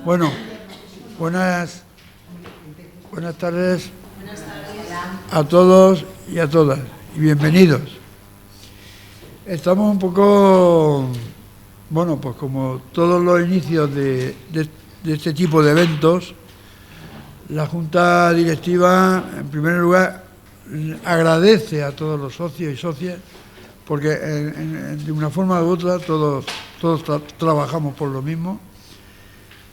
Bueno, buenas tardes a todos y a todas, y bienvenidos. Estamos un poco, bueno, pues como todos los inicios de este tipo de eventos, la Junta Directiva, en primer lugar, agradece a todos los socios y socias, porque de una forma u otra todos trabajamos por lo mismo,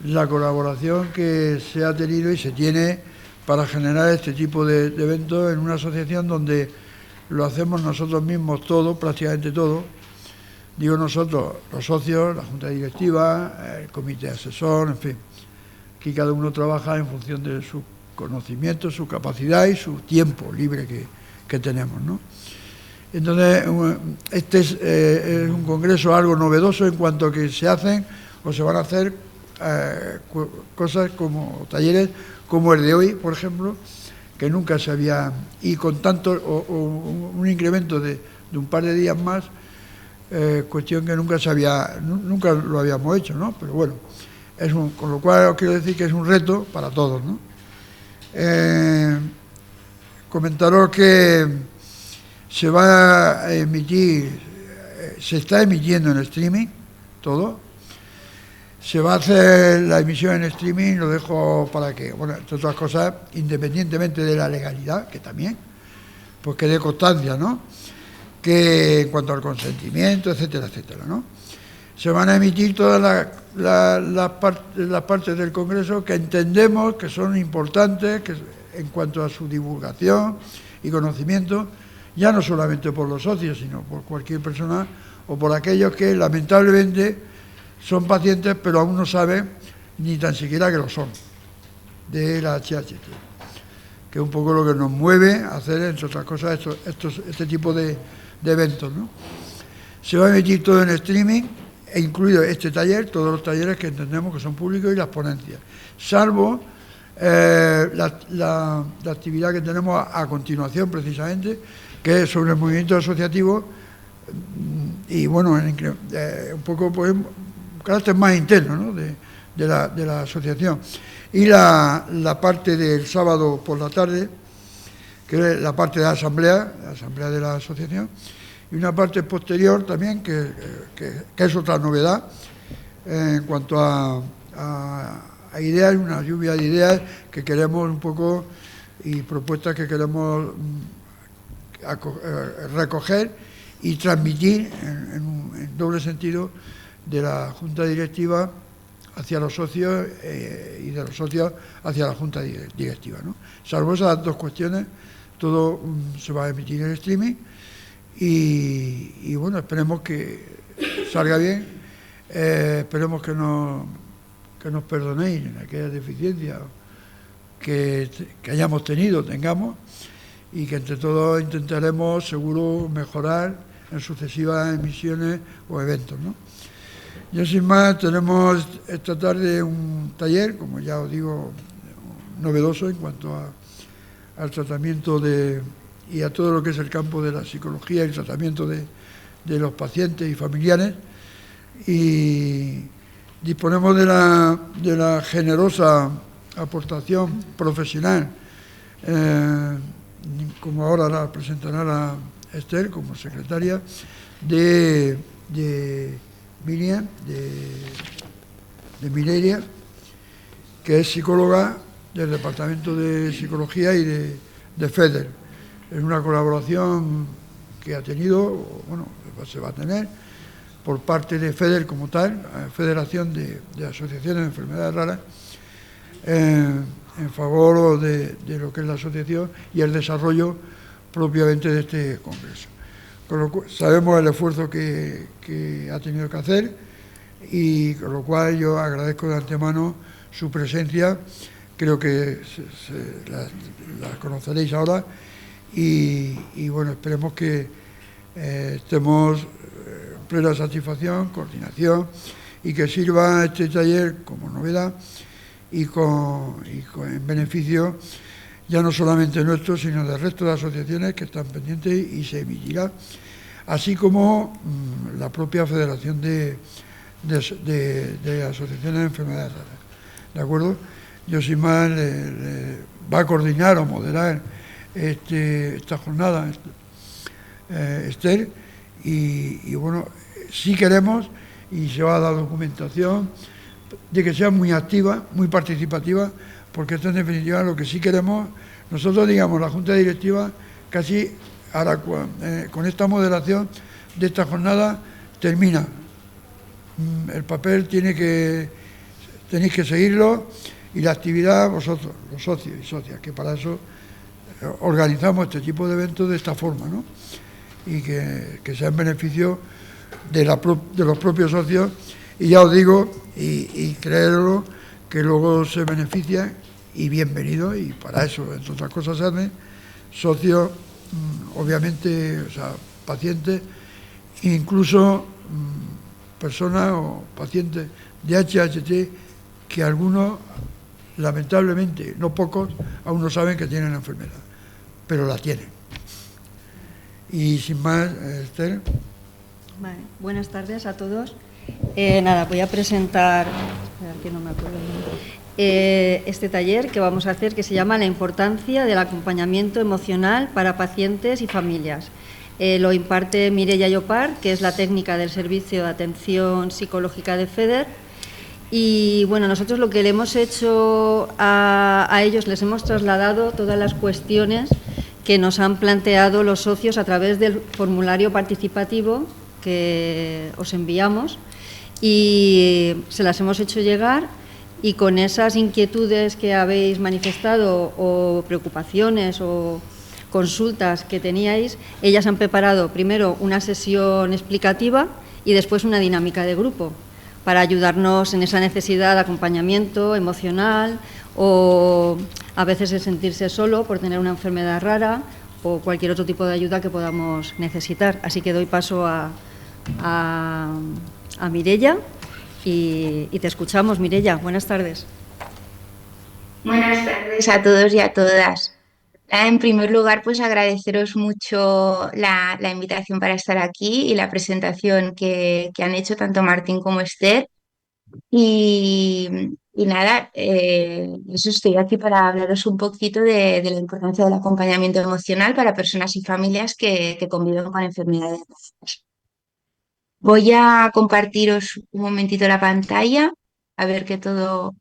la colaboración que se ha tenido y se tiene para generar este tipo de eventos en una asociación donde lo hacemos nosotros mismos todo, prácticamente todo. Digo nosotros, los socios, la Junta Directiva, el Comité Asesor, en fin. Aquí cada uno trabaja en función de su conocimiento, su capacidad y su tiempo libre que tenemos, ¿no? Entonces, este es un congreso algo novedoso en cuanto a que se hacen o se van a hacer cosas como talleres como el de hoy, por ejemplo, que nunca se había, y con tanto un incremento de un par de días más, cuestión que nunca lo habíamos hecho, ¿no? Pero bueno, con lo cual os quiero decir que es un reto para todos, ¿no? Comentaros que se va a emitir, se está emitiendo en streaming todo. Se va a hacer la emisión en streaming, lo dejo para que, bueno, entre otras cosas, independientemente de la legalidad, que también, pues que dé constancia, ¿no? Que en cuanto al consentimiento, etcétera, etcétera, ¿no? Se van a emitir todas las partes del Congreso que entendemos que son importantes que en cuanto a su divulgación y conocimiento, ya no solamente por los socios, sino por cualquier persona o por aquellos que lamentablemente son pacientes, pero aún no saben ni tan siquiera que lo son, de la HHT, que es un poco lo que nos mueve a hacer, entre otras cosas, este tipo de eventos, ¿no? Se va a emitir todo en streaming, e incluido este taller, todos los talleres que entendemos que son públicos y las ponencias, salvo la actividad que tenemos a continuación, precisamente, que es sobre el movimiento asociativo y, bueno, un poco, pues, carácter más interno, ¿no? de la asociación. Y la parte del sábado por la tarde, que es la parte de la asamblea de la asociación, y una parte posterior también, que es otra novedad, en cuanto a ideas, una lluvia de ideas que queremos un poco, y propuestas que queremos recoger y transmitir en doble sentido, de la Junta Directiva hacia los socios y de los socios hacia la Junta Directiva, ¿no? Salvo esas dos cuestiones, todo se va a emitir en streaming y bueno, esperemos que salga bien, esperemos que nos perdonéis en aquellas deficiencias que hayamos tengamos, y que entre todos intentaremos seguro mejorar en sucesivas emisiones o eventos, ¿no? Y sin más, tenemos esta tarde un taller, como ya os digo, novedoso en cuanto al tratamiento y a todo lo que es el campo de la psicología y el tratamiento de los pacientes y familiares. Y disponemos de la generosa aportación profesional, como ahora la presentará la Esther como secretaria, de Miriam, de Mireia, que es psicóloga del Departamento de Psicología y de FEDER. Es una colaboración que ha tenido, bueno, se va a tener, por parte de FEDER como tal, Federación de Asociaciones de Enfermedades Raras, en favor de lo que es la asociación y el desarrollo propiamente de este congreso. Sabemos el esfuerzo que ha tenido que hacer, y con lo cual yo agradezco de antemano su presencia. Creo que la conoceréis ahora y bueno, esperemos que estemos en plena satisfacción, coordinación, y que sirva este taller como novedad y en beneficio ya no solamente nuestro, sino del resto de asociaciones que están pendientes, y se emitirá, así como la propia Federación de Asociaciones de Enfermedades Raras. ¿de acuerdo? Yo sin más va a coordinar o moderar esta jornada, Esther, y bueno, sí queremos, y se va a dar documentación, de que sea muy activa, muy participativa, porque esto en definitiva lo que sí queremos, nosotros digamos, la Junta Directiva, casi ahora con esta moderación de esta jornada termina. El papel tenéis que seguirlo, y la actividad vosotros, los socios y socias, que para eso organizamos este tipo de eventos de esta forma, ¿no? Y que sea en beneficio de los propios socios, y ya os digo, y creerlo, que luego se beneficia, y bienvenido, y para eso, entre otras cosas, se hacen socios, obviamente, o sea, pacientes, incluso personas o pacientes de HHT, que algunos, lamentablemente, no pocos, aún no saben que tienen la enfermedad, pero la tienen. Y sin más, Esther. Vale. Buenas tardes a todos. Nada, voy a presentar, que no me acuerdo este taller que vamos a hacer, que se llama La importancia del acompañamiento emocional para pacientes y familias. Lo imparte Mireia Llopart, que es la técnica del Servicio de Atención Psicológica de FEDER. Y bueno, nosotros lo que le hemos hecho a ellos, les hemos trasladado todas las cuestiones que nos han planteado los socios a través del formulario participativo que os enviamos, y se las hemos hecho llegar, y con esas inquietudes que habéis manifestado o preocupaciones o consultas que teníais, ellas han preparado primero una sesión explicativa y después una dinámica de grupo para ayudarnos en esa necesidad de acompañamiento emocional, o a veces de sentirse solo por tener una enfermedad rara, o cualquier otro tipo de ayuda que podamos necesitar. Así que doy paso a Mireia y te escuchamos, Mireia. Buenas tardes. Buenas tardes a todos y a todas. En primer lugar, pues agradeceros mucho la invitación para estar aquí y la presentación que han hecho tanto Martín como Esther. Y nada, eso, estoy aquí para hablaros un poquito de la importancia del acompañamiento emocional para personas y familias que conviven con enfermedades raras. Voy a compartiros un momentito la pantalla, a ver que todo...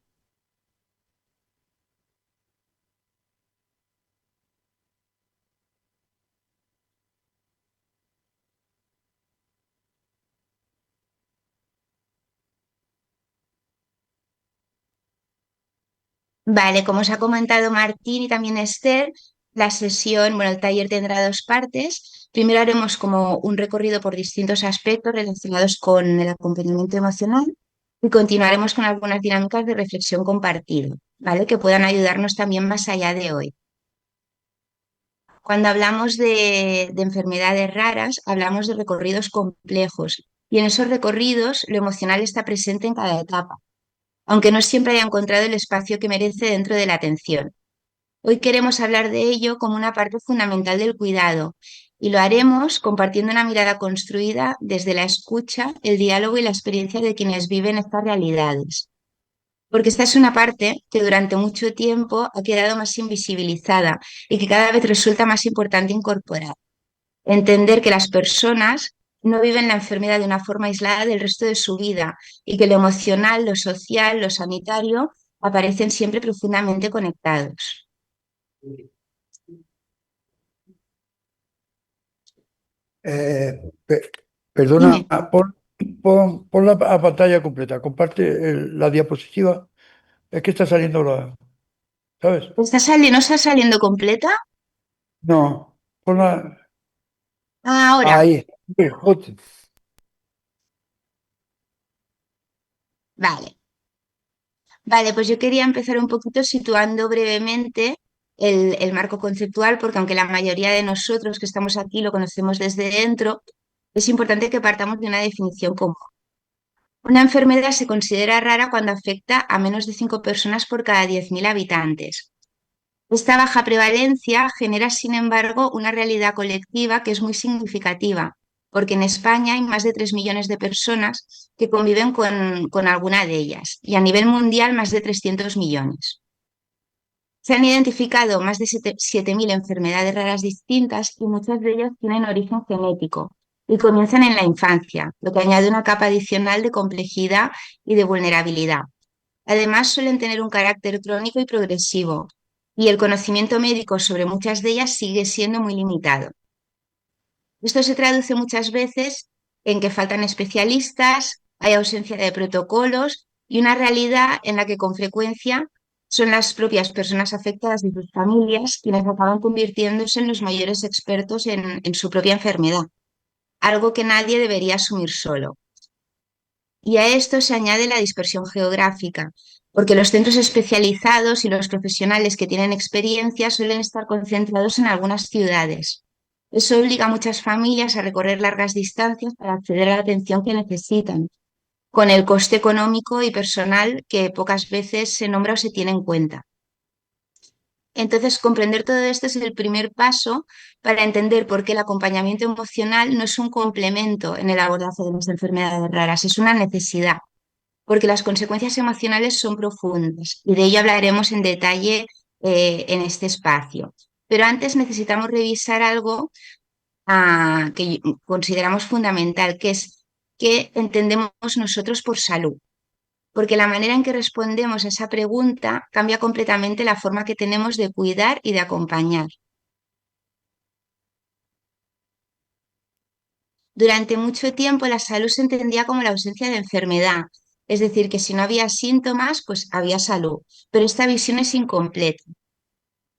Vale, como os ha comentado Martín y también Esther, la sesión, bueno, el taller tendrá dos partes. Primero haremos como un recorrido por distintos aspectos relacionados con el acompañamiento emocional, y continuaremos con algunas dinámicas de reflexión compartida, ¿vale? Que puedan ayudarnos también más allá de hoy. Cuando hablamos de enfermedades raras, hablamos de recorridos complejos, y en esos recorridos lo emocional está presente en cada etapa, aunque no siempre haya encontrado el espacio que merece dentro de la atención. Hoy queremos hablar de ello como una parte fundamental del cuidado, y lo haremos compartiendo una mirada construida desde la escucha, el diálogo y la experiencia de quienes viven estas realidades. Porque esta es una parte que durante mucho tiempo ha quedado más invisibilizada y que cada vez resulta más importante incorporar. Entender que las personas no viven la enfermedad de una forma aislada del resto de su vida, y que lo emocional, lo social, lo sanitario aparecen siempre profundamente conectados. Perdona, Dime, pon la pantalla completa, comparte la diapositiva. Es que está saliendo ¿sabes? ¿no está saliendo completa? No, ponla Ahora, ahí. Joder. vale. Vale, pues yo quería empezar un poquito situando brevemente el marco conceptual, porque aunque la mayoría de nosotros que estamos aquí lo conocemos desde dentro, es importante que partamos de una definición común. Una enfermedad se considera rara cuando afecta a menos de 5 personas por cada 10.000 habitantes. Esta baja prevalencia genera, sin embargo, una realidad colectiva que es muy significativa, porque en España hay más de 3 millones de personas que conviven con alguna de ellas y a nivel mundial más de 300 millones. Se han identificado más de 7.000 enfermedades raras distintas y muchas de ellas tienen origen genético y comienzan en la infancia, lo que añade una capa adicional de complejidad y de vulnerabilidad. Además, suelen tener un carácter crónico y progresivo, y el conocimiento médico sobre muchas de ellas sigue siendo muy limitado. Esto se traduce muchas veces en que faltan especialistas, hay ausencia de protocolos y una realidad en la que con frecuencia son las propias personas afectadas y sus familias quienes acaban convirtiéndose en los mayores expertos en su propia enfermedad, algo que nadie debería asumir solo. Y a esto se añade la dispersión geográfica, porque los centros especializados y los profesionales que tienen experiencia suelen estar concentrados en algunas ciudades. Eso obliga a muchas familias a recorrer largas distancias para acceder a la atención que necesitan, con el coste económico y personal que pocas veces se nombra o se tiene en cuenta. Entonces, comprender todo esto es el primer paso para entender por qué el acompañamiento emocional no es un complemento en el abordaje de las enfermedades raras, es una necesidad, porque las consecuencias emocionales son profundas y de ello hablaremos en detalle en este espacio. Pero antes necesitamos revisar algo que consideramos fundamental, que es qué entendemos nosotros por salud, porque la manera en que respondemos a esa pregunta cambia completamente la forma que tenemos de cuidar y de acompañar. Durante mucho tiempo la salud se entendía como la ausencia de enfermedad, es decir, que si no había síntomas, pues había salud, pero esta visión es incompleta.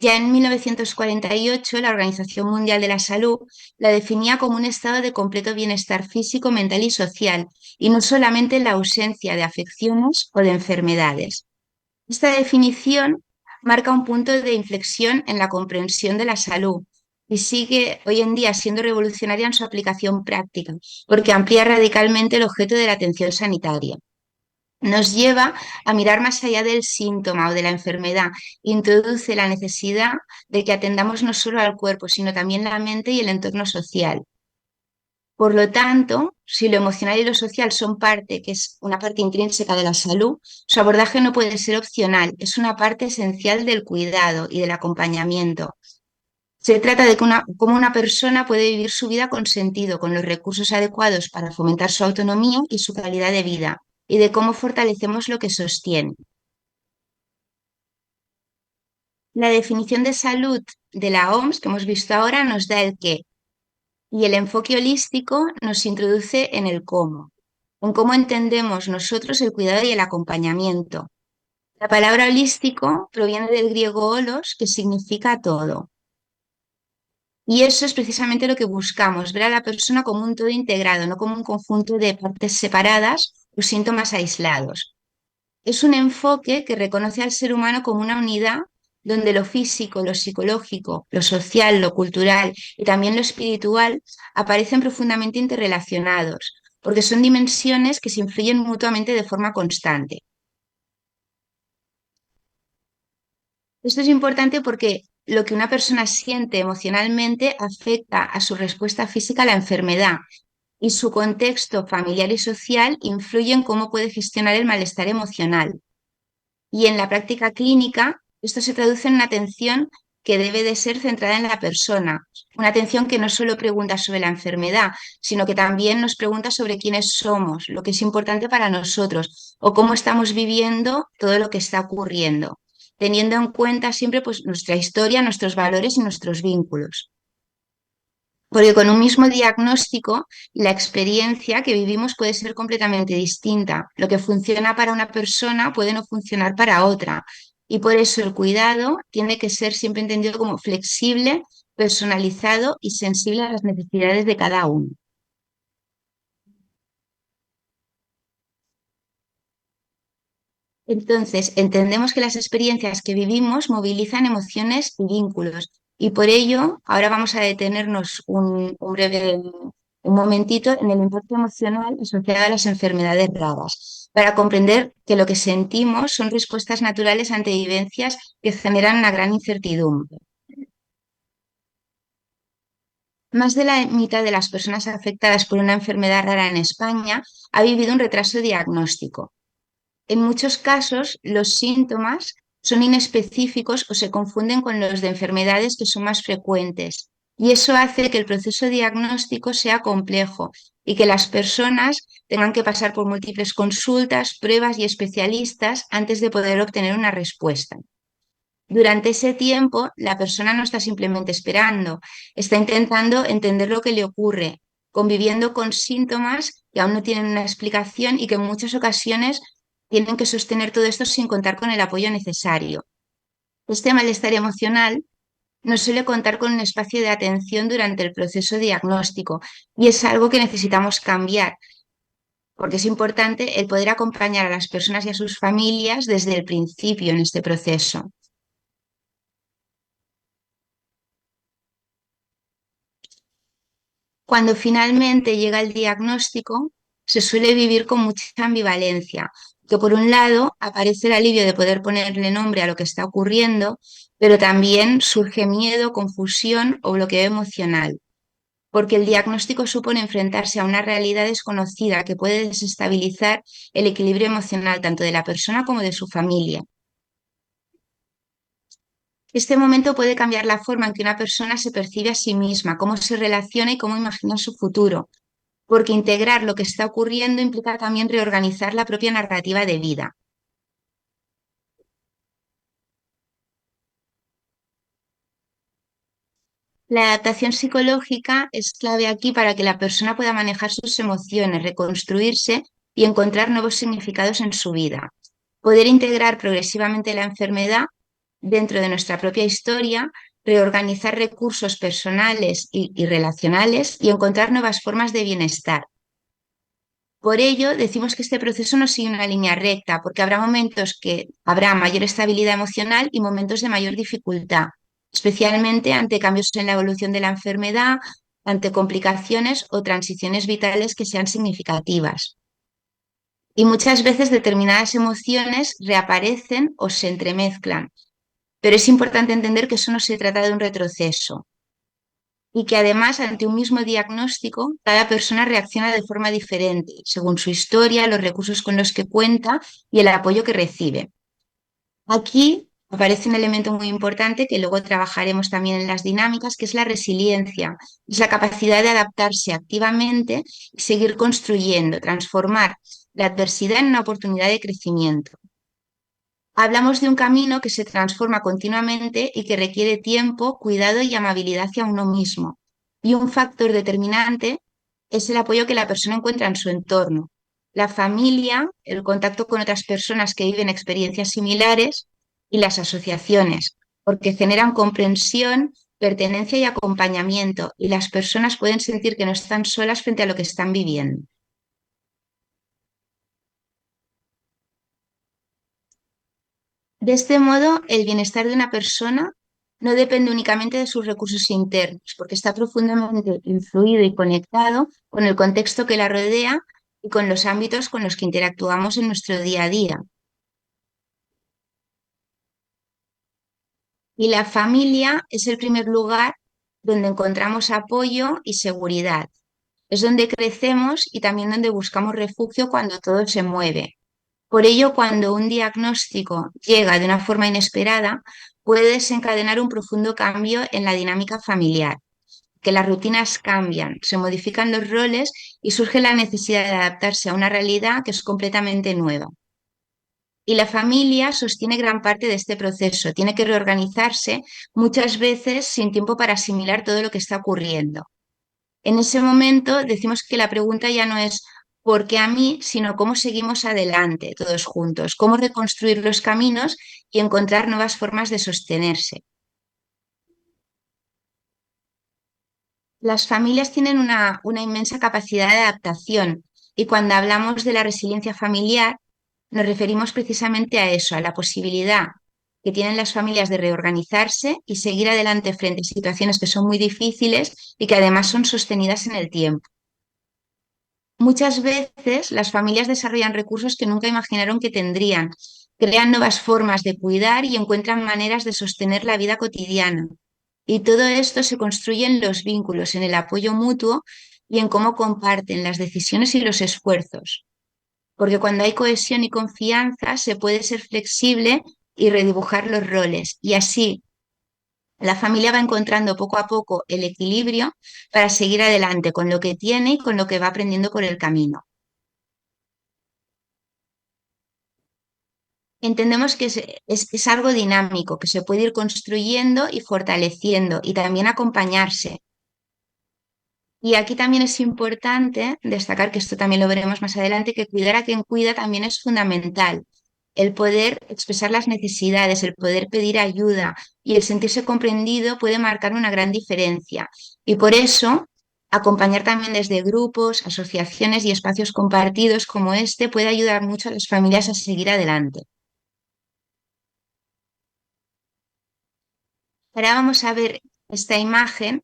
Ya en 1948, la Organización Mundial de la Salud la definía como un estado de completo bienestar físico, mental y social, y no solamente la ausencia de afecciones o de enfermedades. Esta definición marca un punto de inflexión en la comprensión de la salud y sigue hoy en día siendo revolucionaria en su aplicación práctica, porque amplía radicalmente el objeto de la atención sanitaria. Nos lleva a mirar más allá del síntoma o de la enfermedad, introduce la necesidad de que atendamos no solo al cuerpo, sino también la mente y el entorno social. Por lo tanto, si lo emocional y lo social son parte, que es una parte intrínseca de la salud, su abordaje no puede ser opcional, es una parte esencial del cuidado y del acompañamiento. Se trata de cómo una persona puede vivir su vida con sentido, con los recursos adecuados para fomentar su autonomía y su calidad de vida, y de cómo fortalecemos lo que sostiene. La definición de salud de la OMS que hemos visto ahora nos da el qué, y el enfoque holístico nos introduce en el cómo, en cómo entendemos nosotros el cuidado y el acompañamiento. La palabra holístico proviene del griego holos, que significa todo. Y eso es precisamente lo que buscamos, ver a la persona como un todo integrado, no como un conjunto de partes separadas o síntomas aislados. Es un enfoque que reconoce al ser humano como una unidad donde lo físico, lo psicológico, lo social, lo cultural y también lo espiritual aparecen profundamente interrelacionados, porque son dimensiones que se influyen mutuamente de forma constante. Esto es importante porque lo que una persona siente emocionalmente afecta a su respuesta física a la enfermedad y su contexto familiar y social influye en cómo puede gestionar el malestar emocional. Y en la práctica clínica, esto se traduce en una atención que debe de ser centrada en la persona, una atención que no solo pregunta sobre la enfermedad, sino que también nos pregunta sobre quiénes somos, lo que es importante para nosotros o cómo estamos viviendo todo lo que está ocurriendo, teniendo en cuenta siempre pues, nuestra historia, nuestros valores y nuestros vínculos. Porque con un mismo diagnóstico, la experiencia que vivimos puede ser completamente distinta. Lo que funciona para una persona puede no funcionar para otra. Y por eso el cuidado tiene que ser siempre entendido como flexible, personalizado y sensible a las necesidades de cada uno. Entonces, entendemos que las experiencias que vivimos movilizan emociones y vínculos. Y por ello, ahora vamos a detenernos un momentito en el impacto emocional asociado a las enfermedades raras, para comprender que lo que sentimos son respuestas naturales ante vivencias que generan una gran incertidumbre. Más de la mitad de las personas afectadas por una enfermedad rara en España ha vivido un retraso diagnóstico. En muchos casos, los síntomas son inespecíficos o se confunden con los de enfermedades que son más frecuentes. Y eso hace que el proceso diagnóstico sea complejo y que las personas tengan que pasar por múltiples consultas, pruebas y especialistas antes de poder obtener una respuesta. Durante ese tiempo, la persona no está simplemente esperando, está intentando entender lo que le ocurre, conviviendo con síntomas que aún no tienen una explicación y que en muchas ocasiones tienen que sostener todo esto sin contar con el apoyo necesario. Este malestar emocional no suele contar con un espacio de atención durante el proceso diagnóstico y es algo que necesitamos cambiar, porque es importante el poder acompañar a las personas y a sus familias desde el principio en este proceso. Cuando finalmente llega el diagnóstico, se suele vivir con mucha ambivalencia, que por un lado aparece el alivio de poder ponerle nombre a lo que está ocurriendo, pero también surge miedo, confusión o bloqueo emocional, porque el diagnóstico supone enfrentarse a una realidad desconocida que puede desestabilizar el equilibrio emocional tanto de la persona como de su familia. Este momento puede cambiar la forma en que una persona se percibe a sí misma, cómo se relaciona y cómo imagina su futuro, porque integrar lo que está ocurriendo implica también reorganizar la propia narrativa de vida. La adaptación psicológica es clave aquí para que la persona pueda manejar sus emociones, reconstruirse y encontrar nuevos significados en su vida. Poder integrar progresivamente la enfermedad dentro de nuestra propia historia, reorganizar recursos personales y relacionales y encontrar nuevas formas de bienestar. Por ello, decimos que este proceso no sigue una línea recta, porque habrá momentos que habrá mayor estabilidad emocional y momentos de mayor dificultad, especialmente ante cambios en la evolución de la enfermedad, ante complicaciones o transiciones vitales que sean significativas. Y muchas veces determinadas emociones reaparecen o se entremezclan, pero es importante entender que eso no se trata de un retroceso, y que además ante un mismo diagnóstico, cada persona reacciona de forma diferente, según su historia, los recursos con los que cuenta y el apoyo que recibe. Aquí aparece un elemento muy importante que luego trabajaremos también en las dinámicas, que es la resiliencia, es la capacidad de adaptarse activamente y seguir construyendo, transformar la adversidad en una oportunidad de crecimiento. Hablamos de un camino que se transforma continuamente y que requiere tiempo, cuidado y amabilidad hacia uno mismo. Y un factor determinante es el apoyo que la persona encuentra en su entorno. La familia, el contacto con otras personas que viven experiencias similares y las asociaciones, porque generan comprensión, pertenencia y acompañamiento, y las personas pueden sentir que no están solas frente a lo que están viviendo. De este modo, el bienestar de una persona no depende únicamente de sus recursos internos, porque está profundamente influido y conectado con el contexto que la rodea y con los ámbitos con los que interactuamos en nuestro día a día. Y la familia es el primer lugar donde encontramos apoyo y seguridad. Es donde crecemos y también donde buscamos refugio cuando todo se mueve. Por ello, cuando un diagnóstico llega de una forma inesperada, puede desencadenar un profundo cambio en la dinámica familiar, que las rutinas cambian, se modifican los roles y surge la necesidad de adaptarse a una realidad que es completamente nueva. Y la familia sostiene gran parte de este proceso, tiene que reorganizarse muchas veces sin tiempo para asimilar todo lo que está ocurriendo. En ese momento decimos que la pregunta ya no es ¿por qué a mí?, sino cómo seguimos adelante todos juntos, cómo reconstruir los caminos y encontrar nuevas formas de sostenerse. Las familias tienen una inmensa capacidad de adaptación y cuando hablamos de la resiliencia familiar nos referimos precisamente a eso, a la posibilidad que tienen las familias de reorganizarse y seguir adelante frente a situaciones que son muy difíciles y que además son sostenidas en el tiempo. Muchas veces las familias desarrollan recursos que nunca imaginaron que tendrían, crean nuevas formas de cuidar y encuentran maneras de sostener la vida cotidiana. Y todo esto se construye en los vínculos, en el apoyo mutuo y en cómo comparten las decisiones y los esfuerzos. Porque cuando hay cohesión y confianza se puede ser flexible y redibujar los roles. Y así la familia va encontrando poco a poco el equilibrio para seguir adelante con lo que tiene y con lo que va aprendiendo por el camino. Entendemos que es algo dinámico, que se puede ir construyendo y fortaleciendo y también acompañarse. Y aquí también es importante destacar, que esto también lo veremos más adelante, que cuidar a quien cuida también es fundamental. El poder expresar las necesidades, el poder pedir ayuda y el sentirse comprendido puede marcar una gran diferencia. Y por eso, acompañar también desde grupos, asociaciones y espacios compartidos como este puede ayudar mucho a las familias a seguir adelante. Ahora vamos a ver esta imagen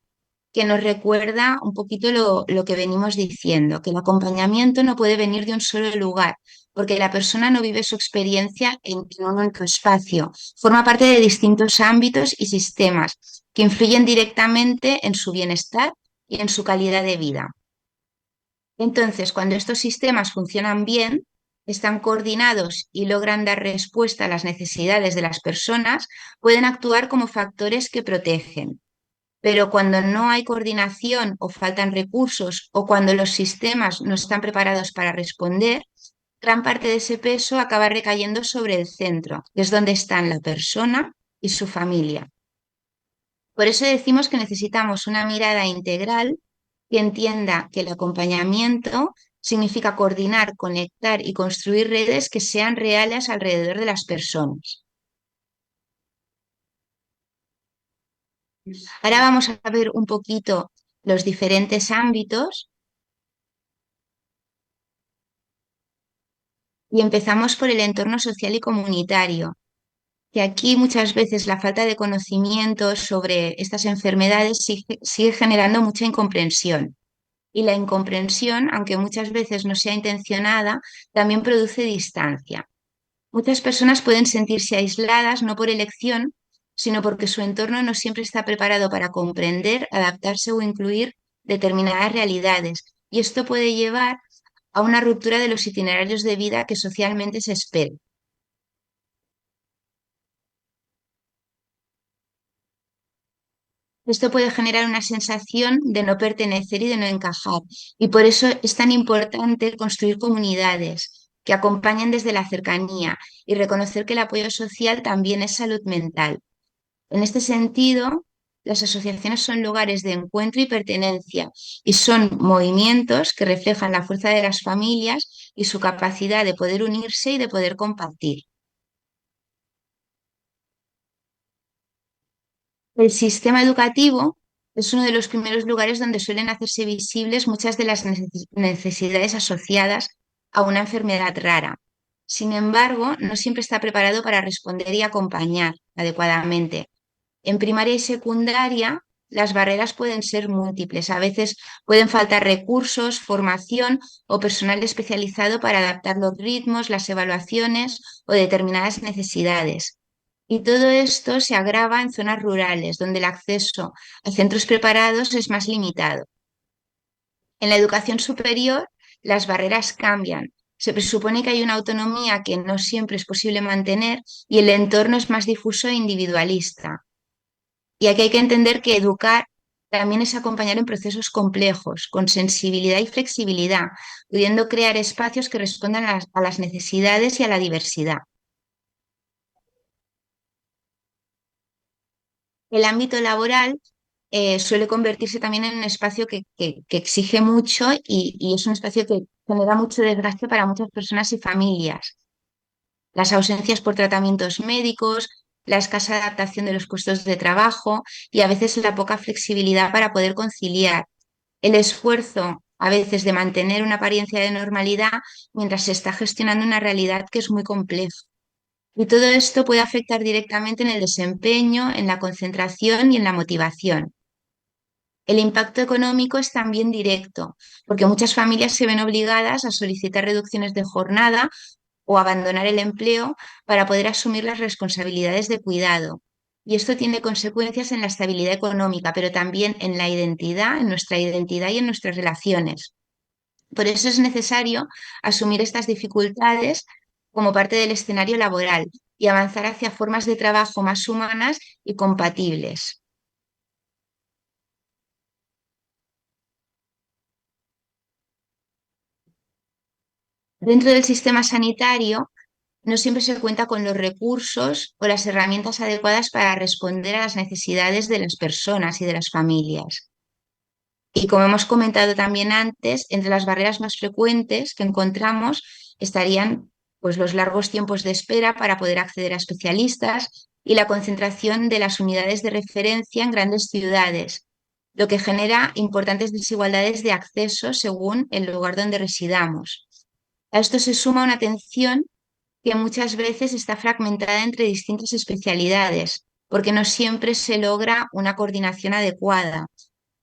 que nos recuerda un poquito lo que venimos diciendo, que el acompañamiento no puede venir de un solo lugar, porque la persona no vive su experiencia en un único espacio, forma parte de distintos ámbitos y sistemas que influyen directamente en su bienestar y en su calidad de vida. Entonces, cuando estos sistemas funcionan bien, están coordinados y logran dar respuesta a las necesidades de las personas, pueden actuar como factores que protegen. Pero cuando no hay coordinación o faltan recursos o cuando los sistemas no están preparados para responder, gran parte de ese peso acaba recayendo sobre el centro, que es donde están la persona y su familia. Por eso decimos que necesitamos una mirada integral que entienda que el acompañamiento significa coordinar, conectar y construir redes que sean reales alrededor de las personas. Ahora vamos a ver un poquito los diferentes ámbitos y empezamos por el entorno social y comunitario, que aquí muchas veces la falta de conocimiento sobre estas enfermedades sigue generando mucha incomprensión. Y la incomprensión, aunque muchas veces no sea intencionada, también produce distancia. Muchas personas pueden sentirse aisladas no por elección, sino porque su entorno no siempre está preparado para comprender, adaptarse o incluir determinadas realidades. Y esto puede llevar a una ruptura de los itinerarios de vida que socialmente se espera. Esto puede generar una sensación de no pertenecer y de no encajar. Y por eso es tan importante construir comunidades que acompañen desde la cercanía y reconocer que el apoyo social también es salud mental. En este sentido, las asociaciones son lugares de encuentro y pertenencia y son movimientos que reflejan la fuerza de las familias y su capacidad de poder unirse y de poder compartir. El sistema educativo es uno de los primeros lugares donde suelen hacerse visibles muchas de las necesidades asociadas a una enfermedad rara. Sin embargo, no siempre está preparado para responder y acompañar adecuadamente. En primaria y secundaria, las barreras pueden ser múltiples. A veces pueden faltar recursos, formación o personal especializado para adaptar los ritmos, las evaluaciones o determinadas necesidades. Y todo esto se agrava en zonas rurales, donde el acceso a centros preparados es más limitado. En la educación superior, las barreras cambian. Se presupone que hay una autonomía que no siempre es posible mantener y el entorno es más difuso e individualista. Y aquí hay que entender que educar también es acompañar en procesos complejos, con sensibilidad y flexibilidad, pudiendo crear espacios que respondan a las necesidades y a la diversidad. El ámbito laboral suele convertirse también en un espacio que exige mucho y es un espacio que genera mucho desgaste para muchas personas y familias. Las ausencias por tratamientos médicos, la escasa adaptación de los puestos de trabajo y a veces la poca flexibilidad para poder conciliar. El esfuerzo a veces de mantener una apariencia de normalidad mientras se está gestionando una realidad que es muy compleja. Y todo esto puede afectar directamente en el desempeño, en la concentración y en la motivación. El impacto económico es también directo, porque muchas familias se ven obligadas a solicitar reducciones de jornada o abandonar el empleo para poder asumir las responsabilidades de cuidado. y esto tiene consecuencias en la estabilidad económica, pero también en la identidad, en nuestra identidad y en nuestras relaciones. Por eso es necesario asumir estas dificultades como parte del escenario laboral y avanzar hacia formas de trabajo más humanas y compatibles. Dentro del sistema sanitario, no siempre se cuenta con los recursos o las herramientas adecuadas para responder a las necesidades de las personas y de las familias. Y como hemos comentado también antes, entre las barreras más frecuentes que encontramos estarían pues, los largos tiempos de espera para poder acceder a especialistas y la concentración de las unidades de referencia en grandes ciudades, lo que genera importantes desigualdades de acceso según el lugar donde residamos. A esto se suma una atención que muchas veces está fragmentada entre distintas especialidades, porque no siempre se logra una coordinación adecuada.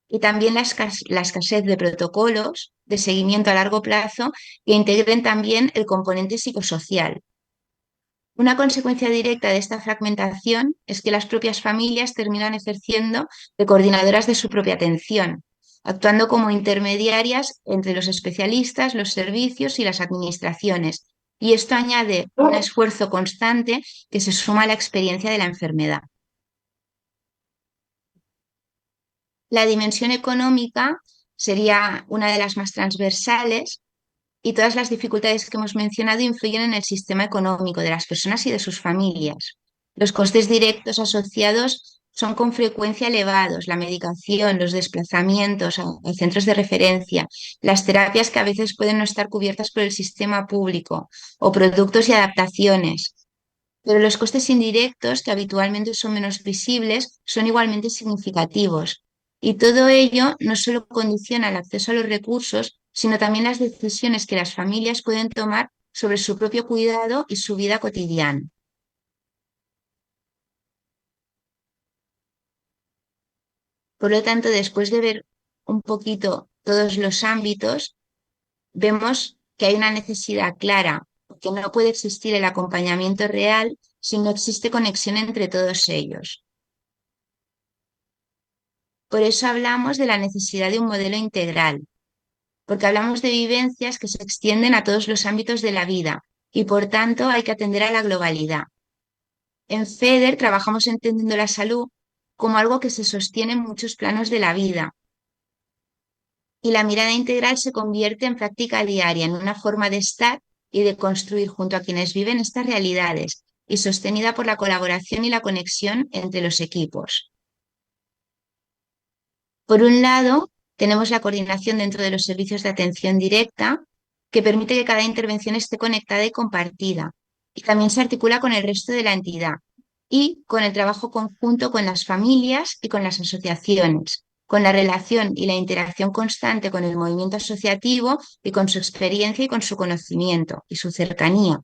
Y también la escasez de protocolos de seguimiento a largo plazo que integren también el componente psicosocial. Una consecuencia directa de esta fragmentación es que las propias familias terminan ejerciendo de coordinadoras de su propia atención, actuando como intermediarias entre los especialistas, los servicios y las administraciones. Y esto añade un esfuerzo constante que se suma a la experiencia de la enfermedad. La dimensión económica sería una de las más transversales y todas las dificultades que hemos mencionado influyen en el sistema económico de las personas y de sus familias. Los costes directos asociados son con frecuencia elevados, la medicación, los desplazamientos a centros de referencia, las terapias que a veces pueden no estar cubiertas por el sistema público o productos y adaptaciones. Pero los costes indirectos, que habitualmente son menos visibles, son igualmente significativos. Y todo ello no solo condiciona el acceso a los recursos, sino también las decisiones que las familias pueden tomar sobre su propio cuidado y su vida cotidiana. Por lo tanto, después de ver un poquito todos los ámbitos, vemos que hay una necesidad clara, que no puede existir el acompañamiento real si no existe conexión entre todos ellos. Por eso hablamos de la necesidad de un modelo integral, porque hablamos de vivencias que se extienden a todos los ámbitos de la vida y por tanto hay que atender a la globalidad. En FEDER trabajamos entendiendo la salud como algo que se sostiene en muchos planos de la vida y la mirada integral se convierte en práctica diaria, en una forma de estar y de construir junto a quienes viven estas realidades y sostenida por la colaboración y la conexión entre los equipos. Por un lado, tenemos la coordinación dentro de los servicios de atención directa, que permite que cada intervención esté conectada y compartida, y también se articula con el resto de la entidad y con el trabajo conjunto con las familias y con las asociaciones, con la relación y la interacción constante con el movimiento asociativo y con su experiencia y con su conocimiento y su cercanía.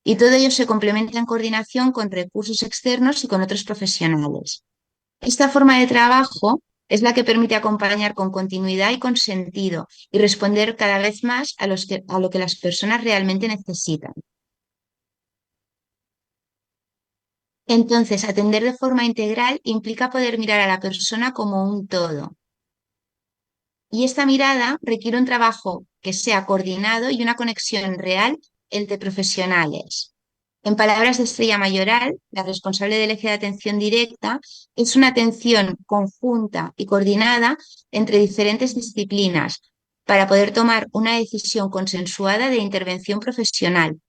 Y todo ello se complementa en coordinación con recursos externos y con otros profesionales. Esta forma de trabajo es la que permite acompañar con continuidad y con sentido y responder cada vez más a lo que las personas realmente necesitan. Entonces, atender de forma integral implica poder mirar a la persona como un todo. Y esta mirada requiere un trabajo que sea coordinado y una conexión real entre profesionales. En palabras de Estrella Mayoral, la responsable del eje de atención directa, es una atención conjunta y coordinada entre diferentes disciplinas para poder tomar una decisión consensuada de intervención profesional.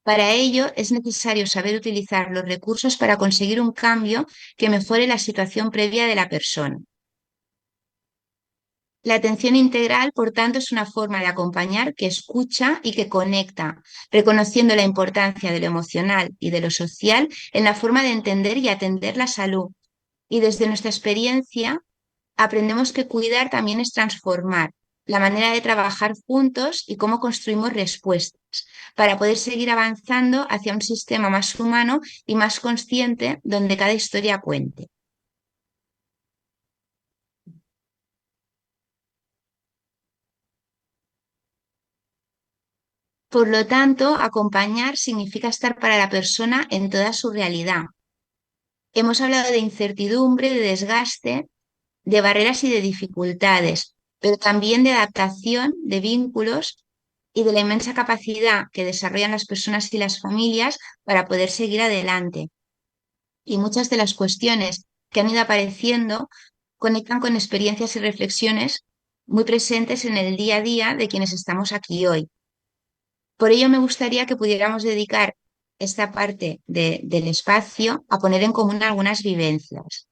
Para ello es necesario saber utilizar los recursos para conseguir un cambio que mejore la situación previa de la persona. La atención integral, por tanto, es una forma de acompañar que escucha y que conecta, reconociendo la importancia de lo emocional y de lo social en la forma de entender y atender la salud. Y desde nuestra experiencia, aprendemos que cuidar también es transformar la manera de trabajar juntos y cómo construimos respuestas para poder seguir avanzando hacia un sistema más humano y más consciente donde cada historia cuente. Por lo tanto, acompañar significa estar para la persona en toda su realidad, Hemos hablado de incertidumbre, de desgaste, de barreras y de dificultades, pero también de adaptación, de vínculos y de la inmensa capacidad que desarrollan las personas y las familias para poder seguir adelante. Y muchas de las cuestiones que han ido apareciendo conectan con experiencias y reflexiones muy presentes en el día a día de quienes estamos aquí hoy. Por ello, me gustaría que pudiéramos dedicar esta parte del espacio a poner en común algunas vivencias,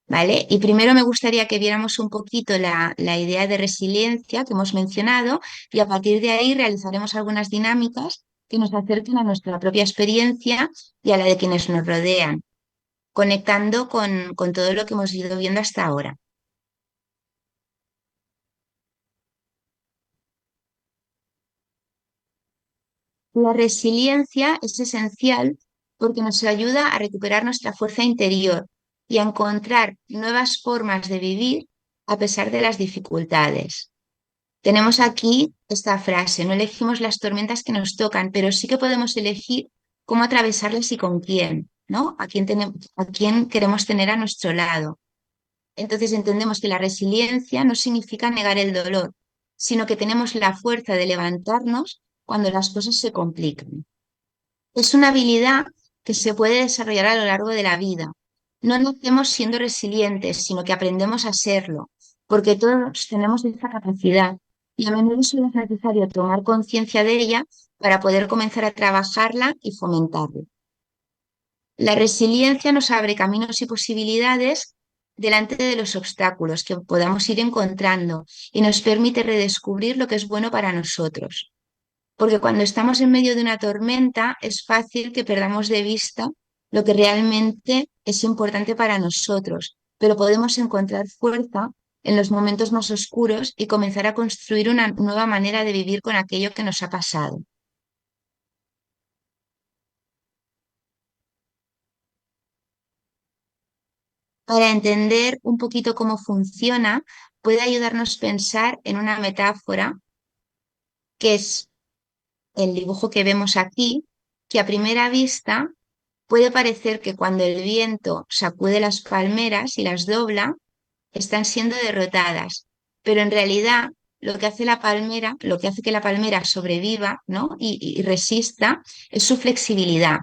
¿vale? Y primero me gustaría que viéramos un poquito la idea de resiliencia que hemos mencionado y a partir de ahí realizaremos algunas dinámicas que nos acerquen a nuestra propia experiencia y a la de quienes nos rodean, conectando con todo lo que hemos ido viendo hasta ahora. La resiliencia es esencial porque nos ayuda a recuperar nuestra fuerza interior y a encontrar nuevas formas de vivir a pesar de las dificultades. Tenemos aquí esta frase: no elegimos las tormentas que nos tocan, pero sí que podemos elegir cómo atravesarlas y con quién, ¿no? A quién queremos tener a nuestro lado. Entonces entendemos que la resiliencia no significa negar el dolor, sino que tenemos la fuerza de levantarnos cuando las cosas se complican. Es una habilidad que se puede desarrollar a lo largo de la vida. No nacemos siendo resilientes, sino que aprendemos a serlo, porque todos tenemos esa capacidad y a menudo solo es necesario tomar conciencia de ella para poder comenzar a trabajarla y fomentarla. La resiliencia nos abre caminos y posibilidades delante de los obstáculos que podamos ir encontrando y nos permite redescubrir lo que es bueno para nosotros. Porque cuando estamos en medio de una tormenta es fácil que perdamos de vista lo que realmente es importante para nosotros, pero podemos encontrar fuerza en los momentos más oscuros y comenzar a construir una nueva manera de vivir con aquello que nos ha pasado. Para entender un poquito cómo funciona, puede ayudarnos a pensar en una metáfora que es el dibujo que vemos aquí, que a primera vista puede parecer que cuando el viento sacude las palmeras y las dobla, están siendo derrotadas, pero en realidad lo que hace la palmera, lo que hace que la palmera sobreviva, ¿no? y resista es su flexibilidad.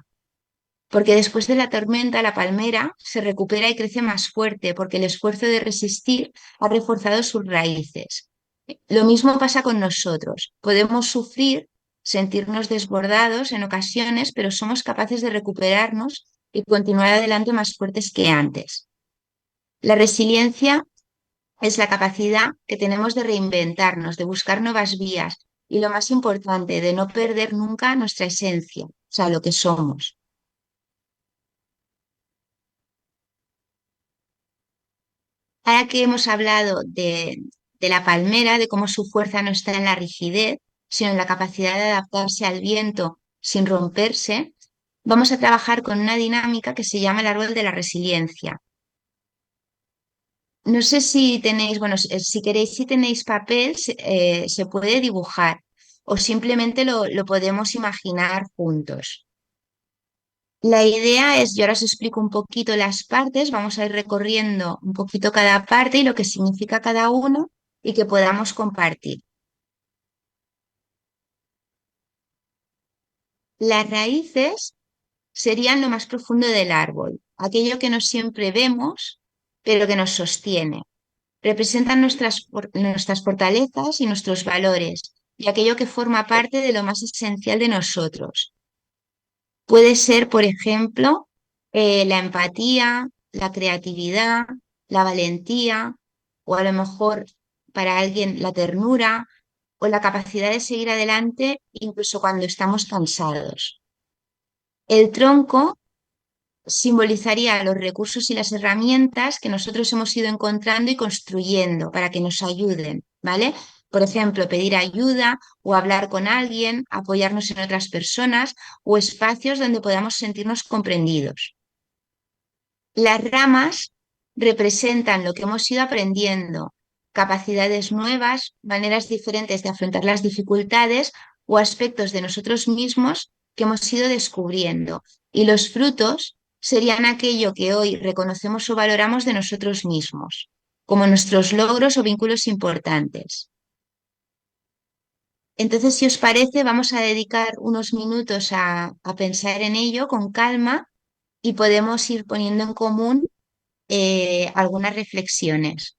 Porque después de la tormenta, la palmera se recupera y crece más fuerte, porque el esfuerzo de resistir ha reforzado sus raíces. Lo mismo pasa con nosotros. Podemos sufrir, sentirnos desbordados en ocasiones, pero somos capaces de recuperarnos y continuar adelante más fuertes que antes. La resiliencia es la capacidad que tenemos de reinventarnos, de buscar nuevas vías y, lo más importante, de no perder nunca nuestra esencia, o sea, lo que somos. Ahora que hemos hablado de la palmera, de cómo su fuerza no está en la rigidez, sino en la capacidad de adaptarse al viento sin romperse, vamos a trabajar con una dinámica que se llama el árbol de la resiliencia. No sé si tenéis, bueno, si queréis, si tenéis papel, se puede dibujar o simplemente lo podemos imaginar juntos. La idea es, yo ahora os explico un poquito las partes, vamos a ir recorriendo un poquito cada parte y lo que significa cada uno y que podamos compartir. Las raíces serían lo más profundo del árbol, aquello que no siempre vemos, pero que nos sostiene. Representan nuestras fortalezas y nuestros valores y aquello que forma parte de lo más esencial de nosotros. Puede ser, por ejemplo, la empatía, la creatividad, la valentía o a lo mejor para alguien la ternura o la capacidad de seguir adelante incluso cuando estamos cansados. El tronco simbolizaría los recursos y las herramientas que nosotros hemos ido encontrando y construyendo para que nos ayuden, ¿vale? Por ejemplo, pedir ayuda o hablar con alguien, apoyarnos en otras personas o espacios donde podamos sentirnos comprendidos. Las ramas representan lo que hemos ido aprendiendo, capacidades nuevas, maneras diferentes de afrontar las dificultades o aspectos de nosotros mismos que hemos ido descubriendo. Y los frutos serían aquello que hoy reconocemos o valoramos de nosotros mismos, como nuestros logros o vínculos importantes. Entonces, si os parece, vamos a dedicar unos minutos a pensar en ello con calma y podemos ir poniendo en común algunas reflexiones.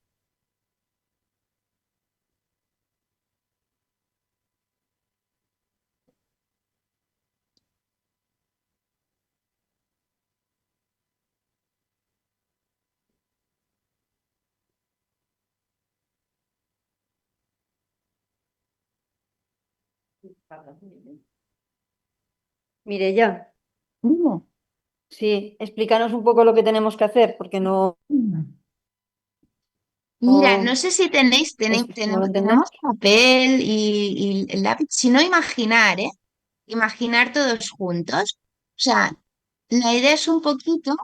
Mireya, Dime. sí, explícanos un poco lo que tenemos que hacer, porque Mira, no no, sé si no lo tenemos entendemos. papel y el lápiz, si no imaginar, ¿eh? Imaginar todos juntos. O sea, la idea es un poquito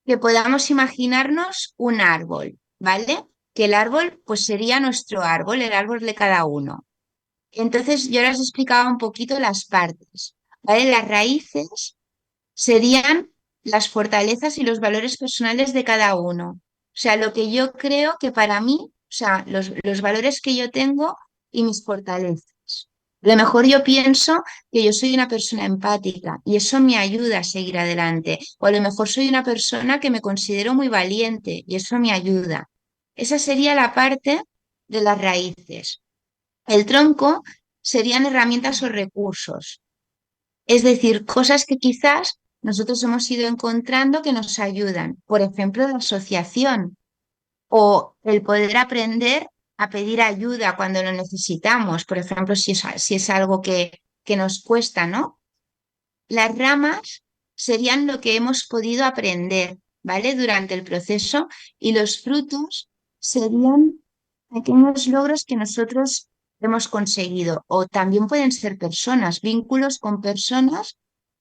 que podamos imaginarnos un árbol, ¿vale? Que el árbol, pues sería nuestro árbol, el árbol de cada uno. Entonces, yo les explicaba un poquito las partes, ¿vale? Las raíces serían las fortalezas y los valores personales de cada uno. O sea, lo que yo creo que para mí, o sea, los valores que yo tengo y mis fortalezas. A lo mejor yo pienso que yo soy una persona empática y eso me ayuda a seguir adelante. O a lo mejor soy una persona que me considero muy valiente y eso me ayuda. Esa sería la parte de las raíces. El tronco serían herramientas o recursos, es decir, cosas que quizás nosotros hemos ido encontrando que nos ayudan. Por ejemplo, la asociación o el poder aprender a pedir ayuda cuando lo necesitamos. Por ejemplo, si es algo que nos cuesta, ¿no? Las ramas serían lo que hemos podido aprender, ¿vale? Durante el proceso y los frutos serían pequeños logros que nosotros hemos conseguido. O también pueden ser personas, vínculos con personas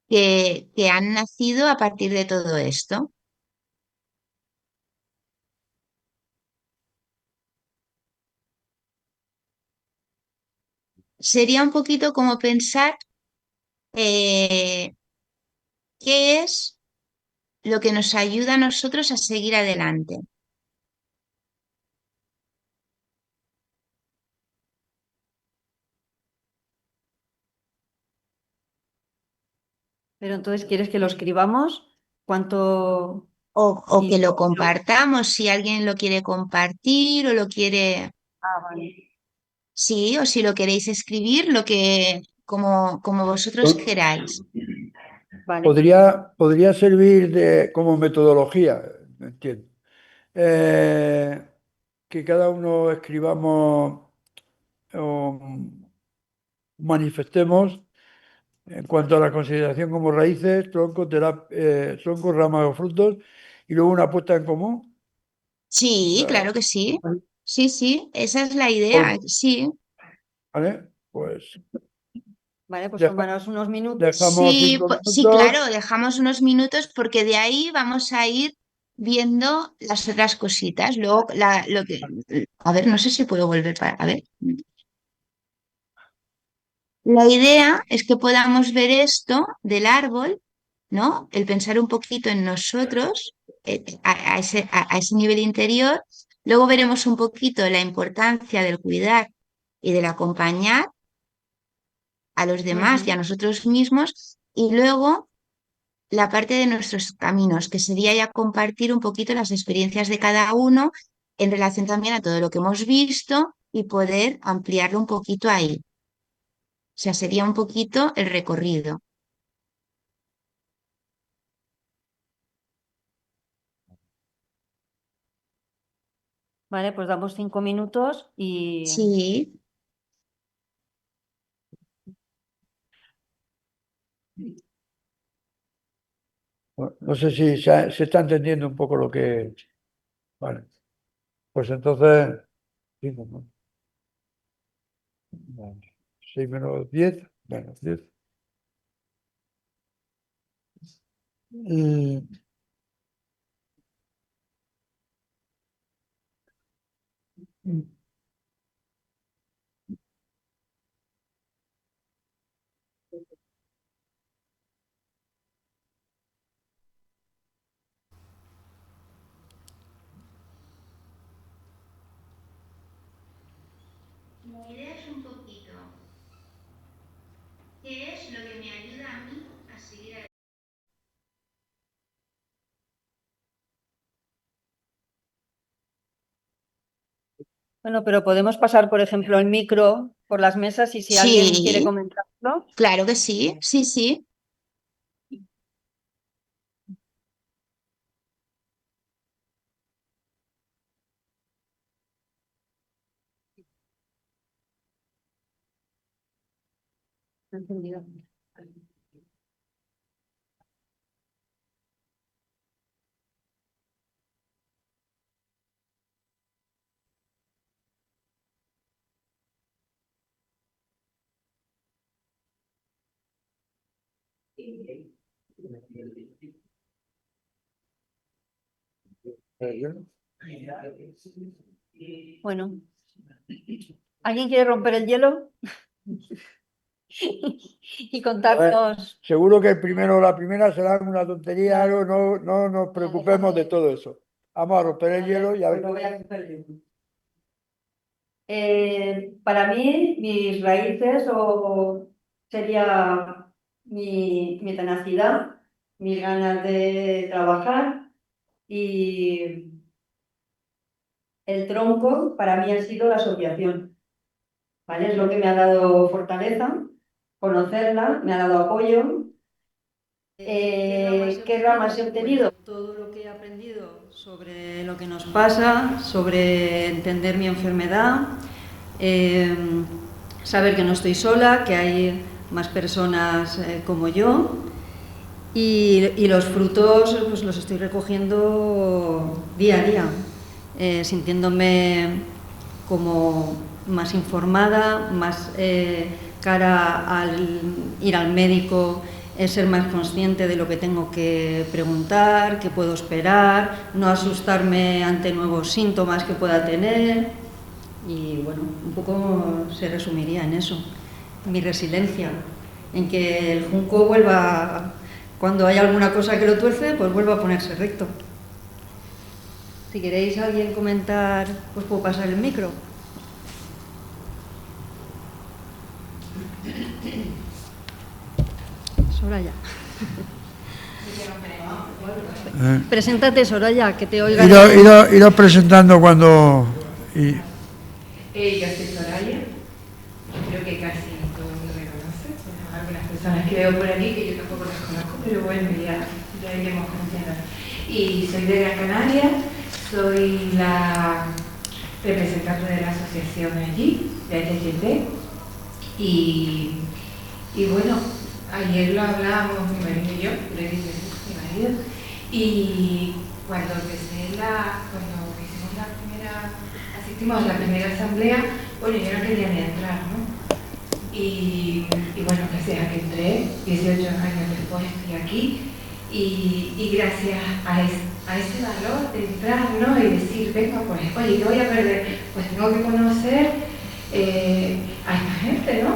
que han nacido a partir de todo esto. Sería un poquito como pensar eh, qué es lo que nos ayuda a nosotros a seguir adelante. Pero entonces, ¿quieres que lo escribamos? ¿Cuánto? O Y que lo compartamos si alguien lo quiere compartir o lo quiere, vale. sí, o si lo queréis escribir, como vosotros Po- queráis. Vale. Podría servir como metodología, entiendo. Eh, que cada uno escribamos o manifestemos en cuanto a la consideración como raíces, troncos, ramas o frutos, y luego una puesta en común. O Sí, sea, claro que sí. Sí, sí, esa es la idea. por- Sí, ¿vale? Pues Vale, pues deja- tómanos unos minutos. dejamos sí, 5 minutos. sí, claro, dejamos unos minutos porque de ahí vamos a ir viendo las otras cositas. Luego, a ver, no sé si puedo volver para, a ver. La idea es que podamos ver esto del árbol, ¿no? El pensar un poquito en nosotros, a ese nivel interior. Luego veremos un poquito la importancia del cuidar y del acompañar a los demás y a Ujú. nosotros mismos. Y luego la parte de nuestros caminos, que sería ya compartir un poquito las experiencias de cada uno en relación también a todo lo que hemos visto y poder ampliarlo un poquito ahí. O sea, sería un poquito el recorrido. Vale, pues damos 5 minutos Sí, No sé si se está entendiendo un poco lo que... Vale, pues entonces, 5, ¿no? Vale. 6 menos 10, menos 10. Y, Mi idea es un poquito, ¿qué es lo que me ayuda a mí a seguir adelante? Bueno, pero podemos pasar, por ejemplo, el micro por las mesas y si alguien quiere Sí, comentarlo. claro que sí, sí, sí. Entendido. Bueno, ¿alguien quiere romper el hielo? Y contarnos. Seguro que el primero o la primera será una tontería, algo, no nos preocupemos de todo eso. Vamos a romper el hielo y a ver. Pues lo voy a romper yo. Para mí, mis raíces sería mi tenacidad, mis ganas de trabajar y el tronco para mí ha sido la asociación, ¿vale? Es lo que me ha dado fortaleza, conocerla, me ha dado apoyo. ¿Qué ramas he obtenido? Todo lo que he aprendido sobre lo que nos pasa, sobre entender mi enfermedad, saber que no estoy sola, que hay más personas como yo y los frutos pues, los estoy recogiendo día a día, sintiéndome como más informada, más cara al ir al médico, es ser más consciente de lo que tengo que preguntar, qué puedo esperar, no asustarme ante nuevos síntomas que pueda tener. Y bueno, un poco se resumiría en eso, mi resiliencia, en que el junco vuelva, cuando hay alguna cosa que lo tuerce, pues vuelva a ponerse recto. Si queréis alguien comentar, pues puedo pasar el micro. Soraya. Preséntate, Soraya, que te oiga. Iros presentando cuando... Yo soy Soraya, creo que casi todo el mundo me conoce. Bueno, algunas personas que veo por aquí que yo tampoco las conozco, pero bueno, ya iremos conociendo. Y soy de Gran Canaria, soy la representante de la asociación allí, de HHT. Y bueno, ayer lo hablábamos mi marido y yo, le dije mi marido, y cuando asistimos a la primera asamblea, bueno, yo no quería ni entrar, ¿no? Y bueno, gracias a que entré, 18 años después estoy aquí, y gracias a ese valor de entrar, ¿no? Y decir, venga, pues, oye, ¿qué voy a perder? Pues tengo que conocer a esta gente, ¿no?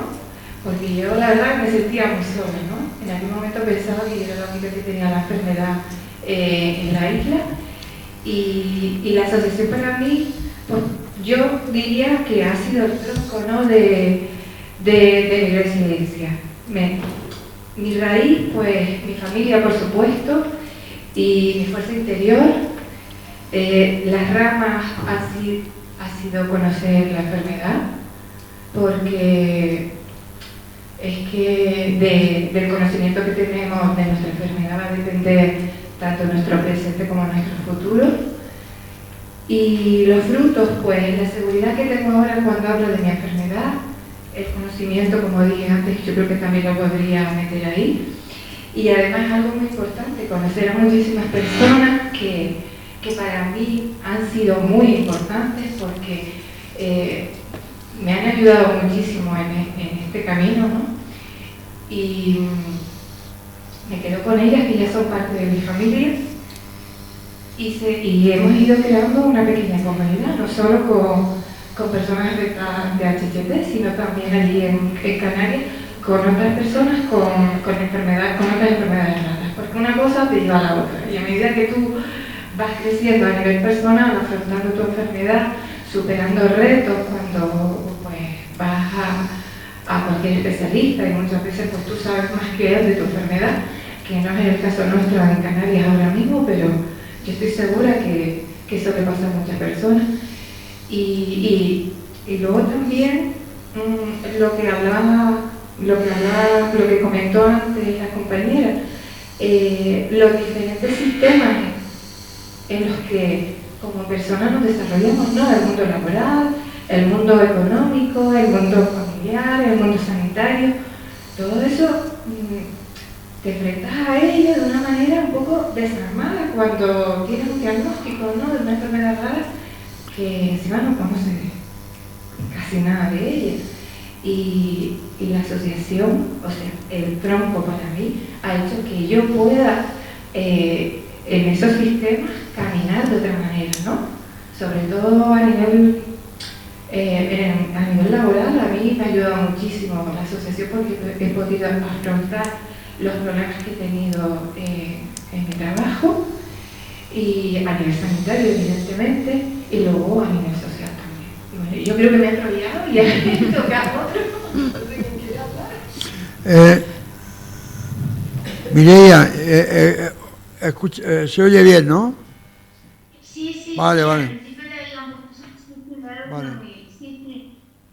Porque yo la verdad me sentía muy sola, ¿no? En aquel momento pensaba que yo era la única que tenía la enfermedad en la isla, y la asociación para mí, pues, yo diría que ha sido el tronco, ¿no? de mi resiliencia. Mi raíz, pues mi familia, por supuesto, y mi fuerza interior. Las ramas ha sido conocer la enfermedad, porque es que del conocimiento que tenemos de nuestra enfermedad va a depender tanto nuestro presente como nuestro futuro. Y los frutos, pues la seguridad que tengo ahora cuando hablo de mi enfermedad, el conocimiento, como dije antes, yo creo que también lo podría meter ahí. Y además algo muy importante, conocer a muchísimas personas que para mí han sido muy importantes porque me han ayudado muchísimo en este camino, ¿no? Y me quedo con ellas, que ya son parte de mi familia. Y hemos ido creando una pequeña comunidad, no solo con personas afectadas de HHT, sino también allí en Canarias, con otras personas con otras enfermedades raras, porque una cosa te lleva a la otra, y a medida que tú vas creciendo a nivel personal, afrontando tu enfermedad, superando retos, cuando pues cualquier especialista y muchas veces pues tú sabes más que él de tu enfermedad, que no es el caso nuestro en Canarias ahora mismo, pero yo estoy segura que eso le pasa a muchas personas. Y luego también lo que comentó antes la compañera, los diferentes sistemas en los que como personas nos desarrollamos, ¿no? El mundo laboral, el mundo económico, el mundo familiar, el mundo sanitario, todo eso te enfrentas a ello de una manera un poco desarmada cuando tienes un diagnóstico, ¿no? De una enfermedad rara que encima no conoces casi nada de ella. Y la asociación, o sea, el tronco para mí, ha hecho que yo pueda en esos sistemas caminar de otra manera, ¿no? Sobre todo a nivel laboral, a mí me ha ayudado muchísimo la asociación porque he podido afrontar los problemas que he tenido en mi trabajo y a nivel sanitario, evidentemente, y luego a nivel social también. Y bueno, yo creo que me he enrollado y he tocado otro. No sé quién quiere hablar. Mireia, se oye bien, ¿no? Sí. Vale, sí, vale. Al principio te digo un poco,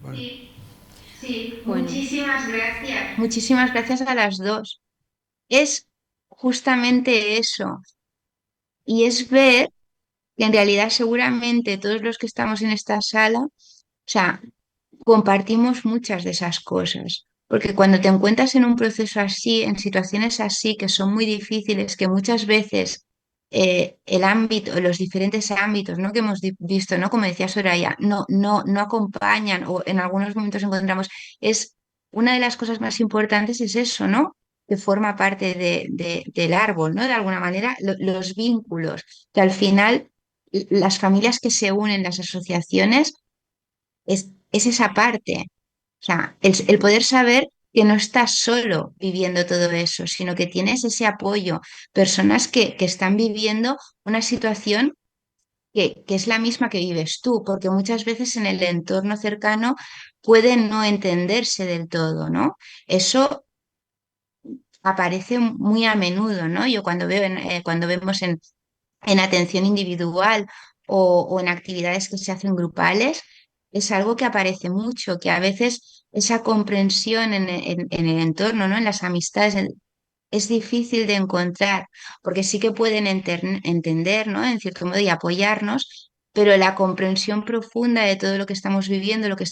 Vale. Sí. Bueno. Muchísimas gracias. Muchísimas gracias a las dos. Es justamente eso. Y es ver que en realidad seguramente todos los que estamos en esta sala, o sea, compartimos muchas de esas cosas. Porque cuando te encuentras en un proceso así, en situaciones así, que son muy difíciles, que muchas veces el ámbito, los diferentes ámbitos, ¿no? Que hemos visto, ¿no? Como decía Soraya, no acompañan o en algunos momentos encontramos, es una de las cosas más importantes es eso, ¿no? Que forma parte del árbol, ¿no? De alguna manera, los vínculos, que al final las familias que se unen, las asociaciones, es esa parte. O sea, el poder saber que no estás solo viviendo todo eso, sino que tienes ese apoyo, personas que están viviendo una situación que es la misma que vives tú, porque muchas veces en el entorno cercano puede no entenderse del todo, ¿no? Eso aparece muy a menudo, ¿no? Yo cuando veo cuando vemos en atención individual o en actividades que se hacen grupales, es algo que aparece mucho, que a veces esa comprensión en el entorno, ¿no? En las amistades, es difícil de encontrar, porque sí que pueden entender, ¿no? En cierto modo y apoyarnos, pero la comprensión profunda de todo lo que estamos viviendo, lo que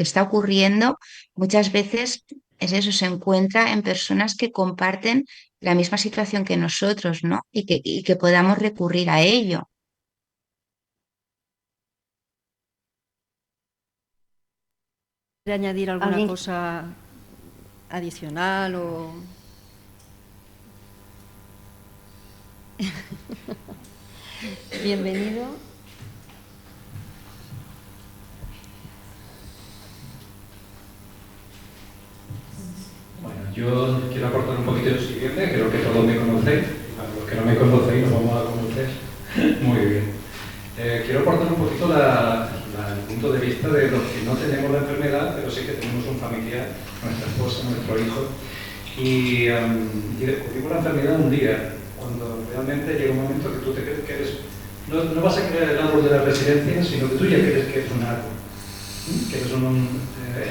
está ocurriendo, muchas veces es eso, se encuentra en personas que comparten la misma situación que nosotros, ¿no? Y que podamos recurrir a ello. ¿Quiere añadir alguna ¿Alguien? cosa adicional o...? Bienvenido. Bueno, yo quiero aportar un poquito lo siguiente, creo que todos me conocéis, y para los que no me conocéis nos vamos a conocer muy bien. Quiero aportar un poquito el punto de vista de los que no tenemos la enfermedad, pero sí que tenemos un familiar, nuestra esposa, nuestro hijo, y descubrimos la enfermedad un día, cuando realmente llega un momento que tú te crees que eres, no vas a creer el árbol de la residencia, sino que tú ya crees que eres un árbol, que eres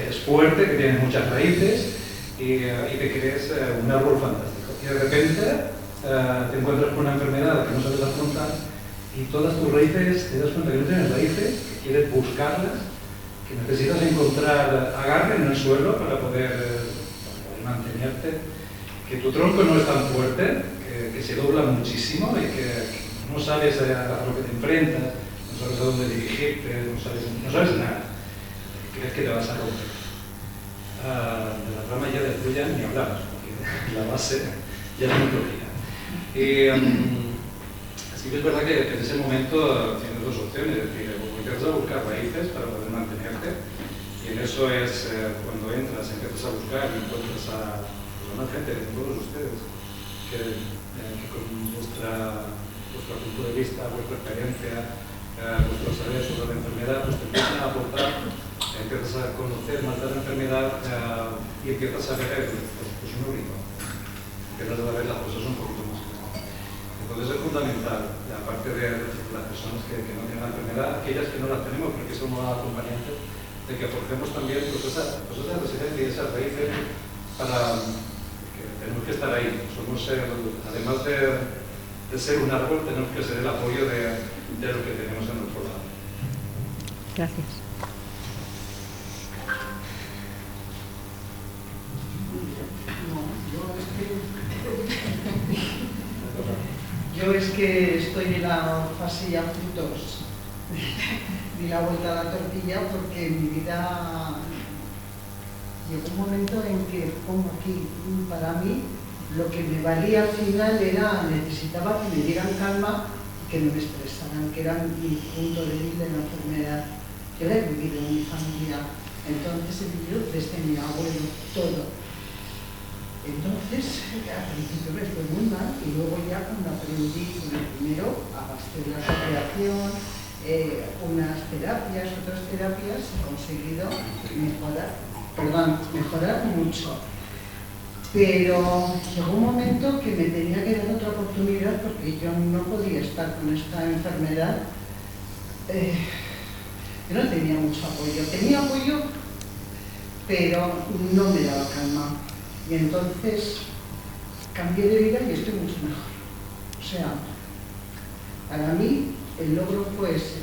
es fuerte, que tienes muchas raíces, y te crees un árbol fantástico. Y de repente te encuentras con una enfermedad que no sabes afrontar y todas tus raíces, te das cuenta que no tienes raíces, que quieres buscarlas, que necesitas encontrar agarre en el suelo para poder mantenerte, que tu tronco no es tan fuerte, que se dobla muchísimo y que no sabes a lo que te enfrentas, no sabes a dónde dirigirte, no sabes nada, crees que te vas a romper. De las ramas ya de fruya ni hablamos, porque la base ya es muy profunda. Así que es verdad que en ese momento tienes dos opciones, es decir, o empiezas a buscar raíces para poder mantenerte, y en eso es cuando empiezas a buscar y encuentras a más gente, como todos ustedes, que con vuestro punto de vista, vuestra experiencia, vuestro saber sobre la enfermedad, pues te empiezan a aportar, empiezas a conocer más de la enfermedad y empiezas a ver pues un grito. Empiezas a ver las cosas un poquito más claras. Entonces es fundamental, aparte de las personas que no tienen la enfermedad, aquellas que no la tenemos porque somos acompañantes, de que aportemos también pues esa residencia y esas raíces para que tenemos que estar ahí. Somos, además de ser un árbol, tenemos que ser el apoyo de lo que tenemos a nuestro lado. Gracias. Yo es que estoy en la fase ya frutos, di la vuelta a la tortilla porque en mi vida llegó un momento en que, como aquí, para mí, lo que me valía al final era, necesitaba que me dieran calma y que no me estresaran, que era mi punto débil de la enfermedad. Yo la he vivido en mi familia, entonces he vivido desde mi abuelo, todo. Entonces, al principio me fue muy mal y luego ya cuando aprendí, primero a base de la recreación, unas terapias, otras terapias, he conseguido mejorar mucho. Pero llegó un momento que me tenía que dar otra oportunidad porque yo no podía estar con esta enfermedad. Yo no tenía mucho apoyo. Tenía apoyo, pero no me daba calma. Y entonces cambié de vida y estoy mucho mejor. O sea, para mí el logro fue ese,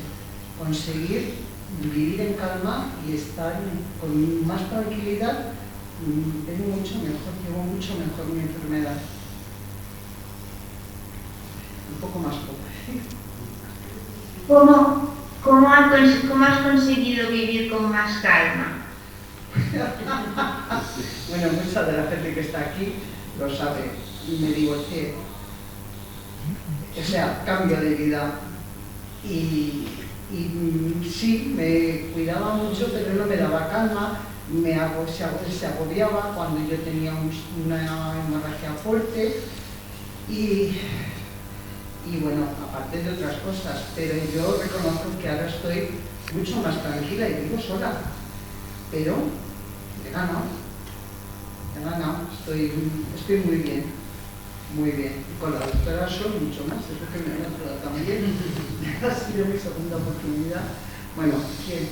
conseguir vivir en calma y estar con más tranquilidad. Llevo mucho mejor mi enfermedad. Un poco más pobre. ¿Cómo has conseguido vivir con más calma? Bueno, mucha de la gente que está aquí lo sabe y me divorcié. O sea, cambio de vida. Y sí, me cuidaba mucho, pero no me daba calma. Se agobiaba cuando yo tenía una hemorragia fuerte y bueno, aparte de otras cosas, pero yo reconozco que ahora estoy mucho más tranquila y vivo sola, pero he ganado, estoy muy bien, y con la doctora Sol mucho más, es lo que me ha ayudado también, ha sido mi segunda oportunidad. Bueno, ¿quién?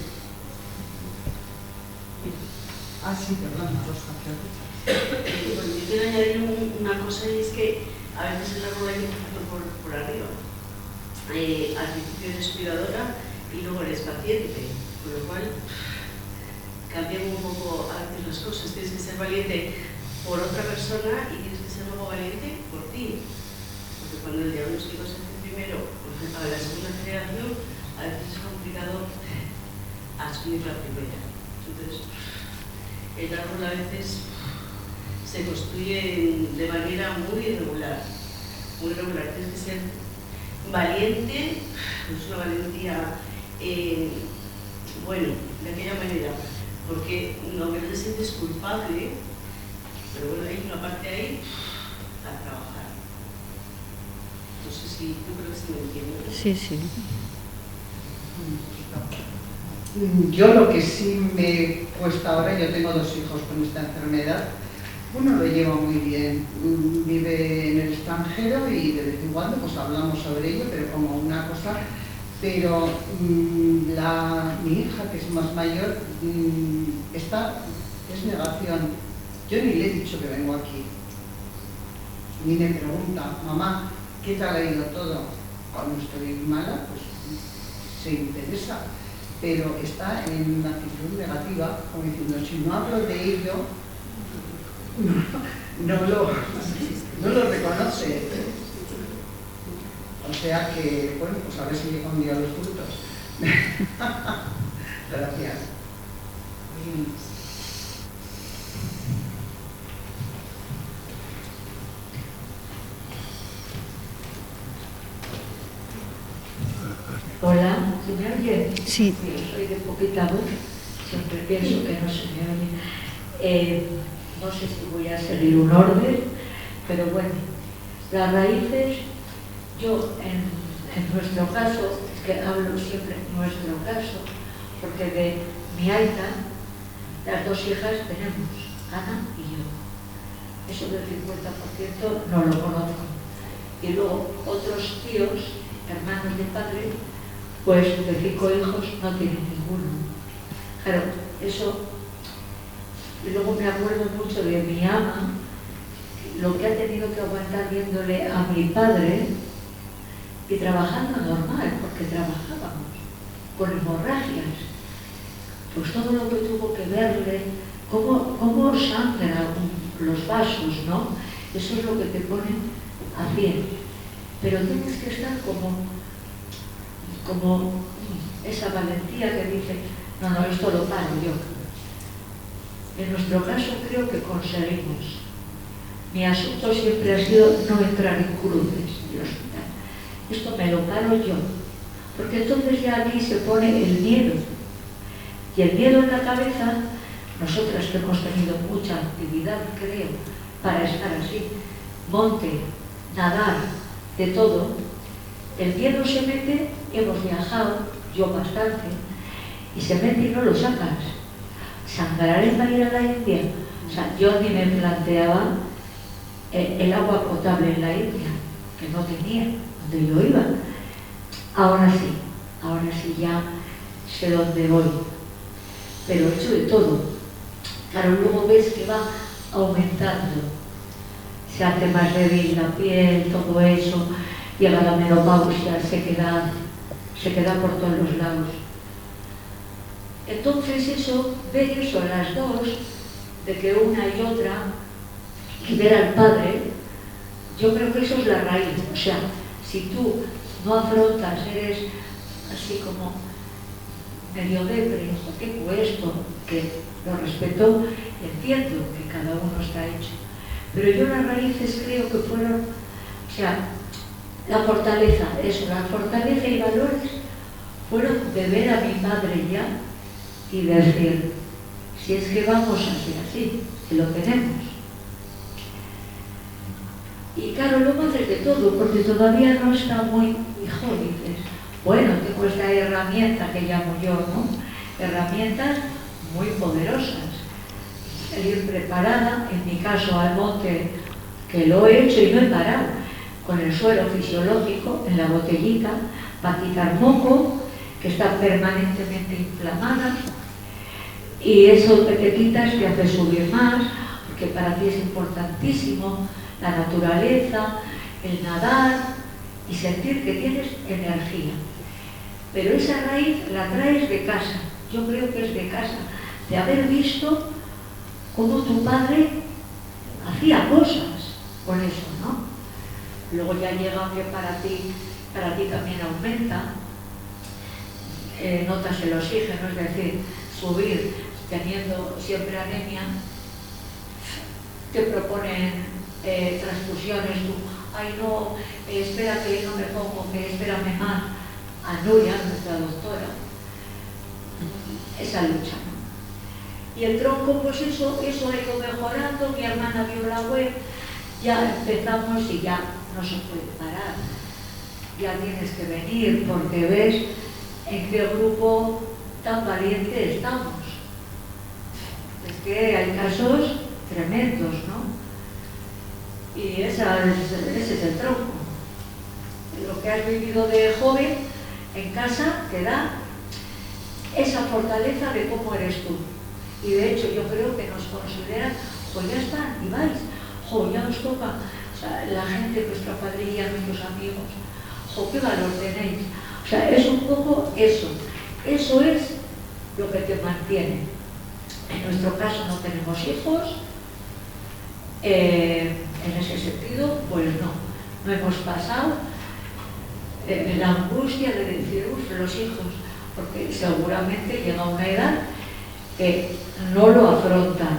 Sí, perdón, Rosa. Bueno, yo quiero añadir una cosa y es que a veces el árbol hay que empezar por arriba. Al principio eres cuidadora y luego eres paciente, con lo cual cambian un poco a veces las cosas. Tienes que ser valiente por otra persona y tienes que ser luego valiente por ti. Porque cuando el diagnóstico se hace primero, por ejemplo, a la segunda generación, a veces es complicado asumir la primera. Entonces, el árbol a veces se construye de manera muy irregular. Tienes que ser valiente, es una valentía, bueno, de aquella manera, porque no te sientes culpable, pero bueno, hay una parte ahí a trabajar. No sé si tú creo que se me entiende. Sí, sí. Yo lo que sí me cuesta ahora, yo tengo 2 hijos con esta enfermedad. Uno lo lleva muy bien, vive en el extranjero y de vez en cuando pues hablamos sobre ello, pero como una cosa. Pero mi hija, que es más mayor, es negación. Yo ni le he dicho que vengo aquí. Ni me pregunta, mamá, ¿qué tal ha ido todo? Cuando estoy mala, pues se interesa. Pero está en una actitud negativa, como diciendo, si no hablo de ello, no lo reconoce. O sea que, bueno, pues a ver si llega un día los frutos. Gracias. Hola, ¿se me oye? Sí. Soy de poquita voz, siempre pienso que no se me oye. No sé si voy a seguir un orden, pero bueno, las raíces, yo en nuestro caso, es que hablo siempre en nuestro caso, porque de mi aita, Las dos hijas tenemos, Ana y yo. Eso del 50% no lo conozco. Y luego otros tíos, hermanos de padre, pues de 5 hijos no tienen ninguno. Claro, eso. Y luego me acuerdo mucho de mi ama, lo que ha tenido que aguantar viéndole a mi padre y trabajando normal, porque trabajábamos con hemorragias. Pues todo lo que tuvo que verle, cómo sangran los vasos, ¿no? Eso es lo que te pone a pie. Pero tienes que estar como esa valentía que dice, no, esto lo paro yo. En nuestro caso creo que conseguimos. Mi asunto siempre ha sido no entrar en cruces en el hospital. Esto me lo paro yo. Porque entonces ya aquí se pone el miedo. Y el miedo en la cabeza, nosotras que hemos tenido mucha actividad, creo, para estar así, monte, nadar, de todo, el miedo se mete, hemos viajado, yo bastante, y se mete y no lo sacas. ¿Sangraré para ir a la India? O sea, yo ni me planteaba el agua potable en la India, que no tenía, donde yo iba. Ahora sí ya sé dónde voy. Pero he hecho de todo. Claro, luego ves que va aumentando. Se hace más débil la piel, todo eso, llega la menopausia, se queda por todos los lados. Entonces ver eso a las dos, de que una y otra, y ver al padre, yo creo que eso es la raíz. O sea, si tú no afrontas, eres así como medio depre, qué puesto, que lo respeto, entiendo que cada uno está hecho. Pero yo las raíces creo que fueron, o sea, la fortaleza y valores fueron de ver a mi madre ya y decir, si es que vamos así, que lo tenemos. Y claro, luego haces de todo, porque todavía no está muy hijo, dices, bueno, tengo esta herramienta que llamo yo, ¿no? Herramientas muy poderosas. Ir preparada, en mi caso al monte, que lo he hecho y no he parado, con el suero fisiológico en la botellita, para quitar moco, que está permanentemente inflamada, y eso que te quitas te hace subir más, porque para ti es importantísimo la naturaleza, el nadar y sentir que tienes energía. Pero esa raíz la traes de casa, yo creo que es de casa, de haber visto cómo tu padre hacía cosas con eso, ¿no? Luego ya llega que para ti también aumenta, notas el oxígeno, es decir, subir teniendo siempre anemia, te proponen transfusiones, tú, ay no, espera que no me pongo, que espérame más, a Nuria, nuestra doctora, esa lucha, ¿no? Y el tronco, pues eso ha ido mejorando, mi hermana vio la web, ya empezamos y ya no se puede parar, ya tienes que venir porque ves en qué grupo tan valiente estamos. Es que hay casos tremendos, ¿no? Y ese es el tronco. Lo que has vivido de joven en casa te da esa fortaleza de cómo eres tú. Y de hecho yo creo que nos consideran, pues ya están, y vais, ya os toca, o sea, la gente, nuestra cuadrilla, nuestros amigos, qué valor tenéis. O sea, es un poco eso es lo que te mantiene. En nuestro caso no tenemos hijos, en ese sentido, pues no hemos pasado la angustia de decir, los hijos, porque seguramente llega una edad que no lo afrontan.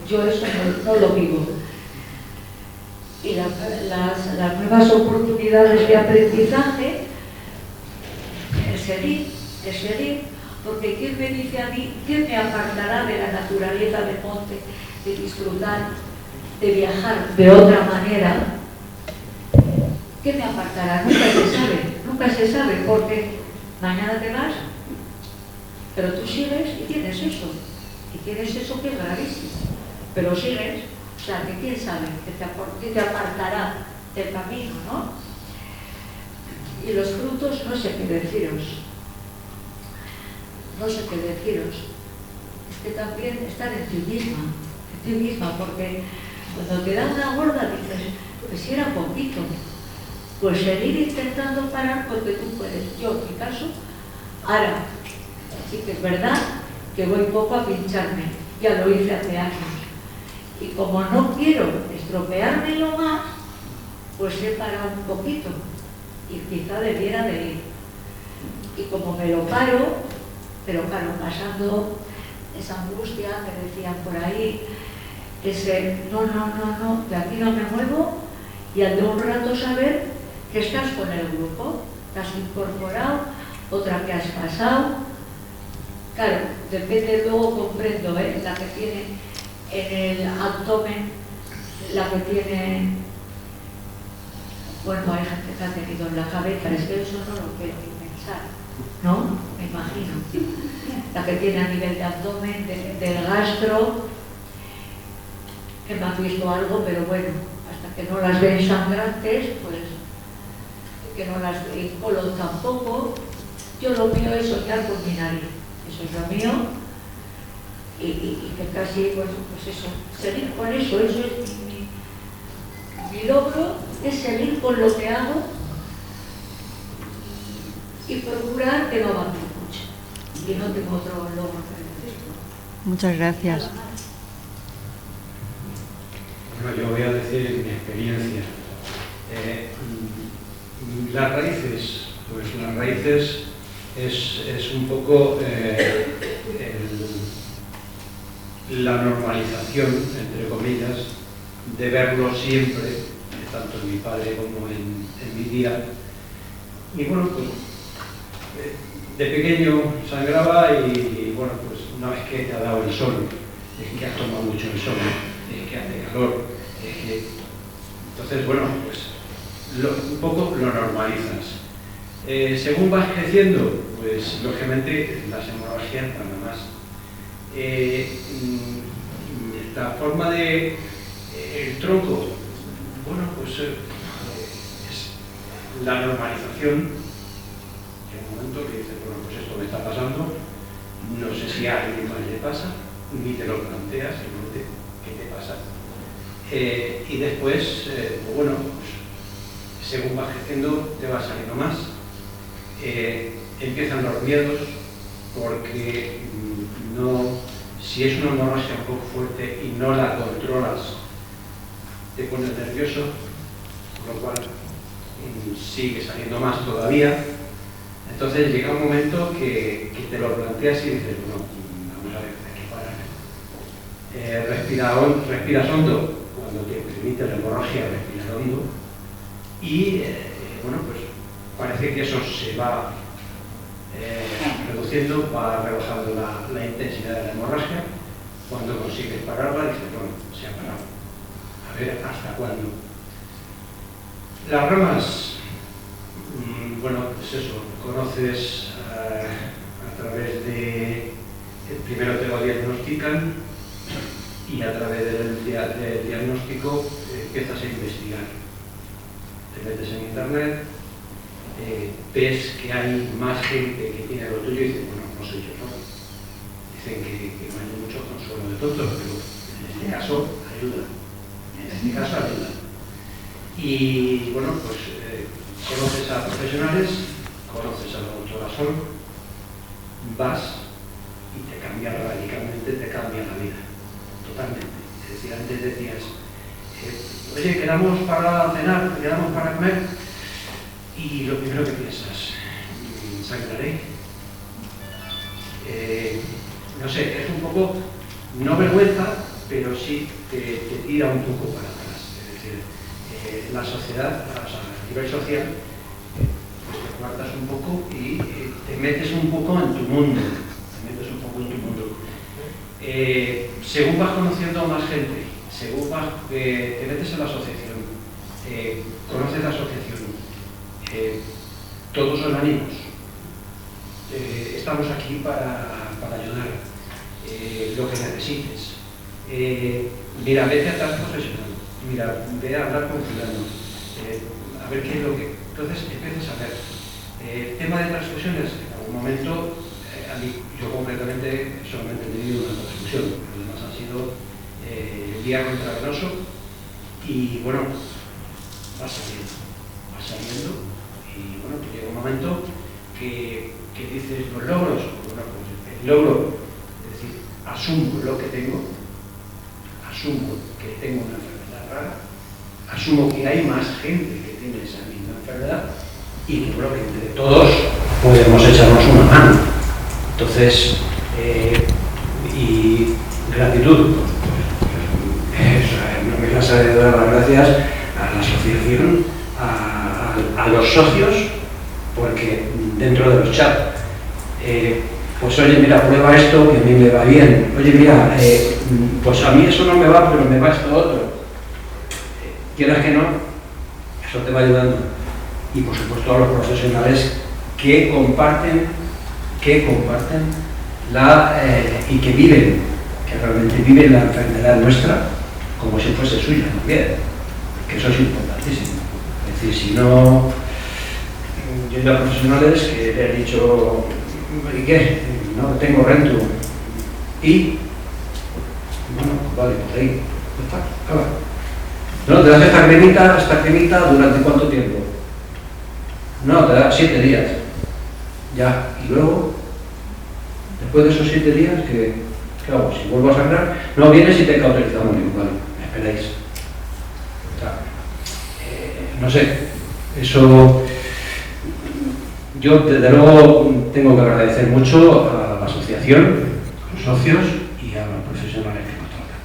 Yo eso no lo vivo. Y las nuevas oportunidades de aprendizaje, el seguir, porque ¿quién me dice a mí, quién me apartará de la naturaleza del monte, de disfrutar, de viajar de otra manera? ¿Qué me apartará? Nunca se sabe, porque mañana te vas, pero tú sigues y tienes eso. y tienes eso que es rarísimo, pero sigues, o sea, que quién sabe, que te apartará del camino, ¿no? Y los frutos, no sé qué deciros, es que también estar en ti misma, porque cuando te da una gorda dices, pues si era poquito, pues seguir intentando parar porque tú puedes. Yo, en mi caso, ahora, sí que es verdad que voy poco a pincharme, ya lo hice hace años, y como no quiero estropeármelo más, pues he parado un poquito, y quizá debiera de ir. Y como me lo paro, pero claro, pasando esa angustia que decían por ahí, ese no, de aquí no me muevo, y al de un rato saber que estás con el grupo, te has incorporado, otra que has pasado. Claro, depende, luego comprendo, la que tiene en el abdomen, la que tiene, bueno, hay gente que ha tenido en la cabeza, es que eso no lo quiero ni pensar, ¿no? Me imagino. La que tiene a nivel de abdomen, del gastro, que me ha visto algo, pero bueno, hasta que no las ven sangrantes, pues que no las ve, y colon tampoco. Yo lo mío es soñar con mi nariz, eso es lo mío, y que casi, bueno, pues eso, seguir con eso es mi logro, es seguir con lo que hago y procurar que no avance mucho, y no tengo otro logro que decir. Muchas gracias. Bueno, yo voy a decir mi experiencia. Las raíces, pues las raíces es un poco la normalización, entre comillas, de verlo siempre, tanto en mi padre como en mi tía. Y bueno, pues de pequeño sangraba y bueno, pues una vez que te ha dado el sol, es que has tomado mucho el sol, es que hace calor, es que... Entonces, bueno, pues un poco lo normalizas. Según vas creciendo, pues lógicamente las hemorragias nada más. La forma de el tronco, bueno, pues es la normalización. Llega un momento que dices, bueno, pues esto me está pasando, no sé si a alguien más le pasa, ni te lo planteas, simplemente qué te pasa. Y después, pues bueno, pues, según vas creciendo te va saliendo más, empiezan los miedos, porque si es una hemorragia un poco fuerte y no la controlas, te pones nervioso, con lo cual sigue saliendo más todavía. Entonces llega un momento que te lo planteas y dices, bueno, vamos a ver, hay que parar. Respiras hondo, cuando te permite la hemorragia, respirar hondo, y bueno, pues parece que eso se va reduciendo, va rebajando la intensidad de la hemorragia. Cuando consigues pararla, dices, bueno, se ha parado. A ver, ¿hasta cuándo? Las ramas, bueno, pues eso, conoces a través de... Primero te lo diagnostican y a través del diagnóstico empiezas a investigar. Te metes en internet, ves que hay más gente que tiene lo tuyo y dices, bueno, no soy yo solo. Dicen que no hay mucho consuelo de tontos, pero en este caso ayuda. Y bueno, pues conoces a profesionales, conoces a la doctora Sol, vas y te cambia radicalmente, te cambia la vida, totalmente. Es decir, antes decías, oye, quedamos para cenar, quedamos para comer, y lo primero que piensas, sangraré. No sé, es un poco, no vergüenza, pero sí te tira un poco para atrás. Es decir, la sociedad, a nivel social, pues te cuartas un poco y te metes un poco en tu mundo. Según vas conociendo a más gente, según te metes en la asociación, conoces la asociación, todos son ánimos. Estamos aquí para ayudar. lo que necesites. Mira, vete a tal profesional, mira, ve a hablar con fulano, a ver qué es lo que... Entonces empiezas a ver. Tema de transfusiones, en algún momento, a mí, yo concretamente solamente he tenido una transfusión, lo demás ha sido vía intravenoso y bueno, va saliendo y bueno, pues llega un momento que dices los logros, pues, bueno, pues el logro, es decir, asumo lo que tengo, asumo que tengo una enfermedad rara, asumo que hay más gente que tiene esa misma enfermedad y que bueno, que entre todos podemos echarnos una mano. Entonces, y gratitud, no me cansa de dar las gracias a la asociación, a los socios, porque dentro de los chats, pues oye, mira, prueba esto que a mí me va bien, oye, mira, pues a mí eso no me va, pero me va esto otro. Quieras que no, eso te va ayudando. Y por supuesto a los profesionales que comparten y que viven, que realmente viven la enfermedad nuestra como si fuese suya también, que eso es importantísimo. Es decir, si no, yo he ido a profesionales que le han dicho, ¿y qué? No tengo rento. Y, bueno, vale, pues ahí, está, acaba. No, te das esta cremita durante ¿cuánto tiempo? No, te da 7 días. Ya, y luego, después de esos 7 días, ¿qué hago? Si vuelvo a sangrar, no, vienes y te cauterizamos. Digo, vale, me esperáis. No sé, eso... Yo, desde luego, tengo que agradecer mucho a la asociación, a los socios y a los profesionales que nos tocan.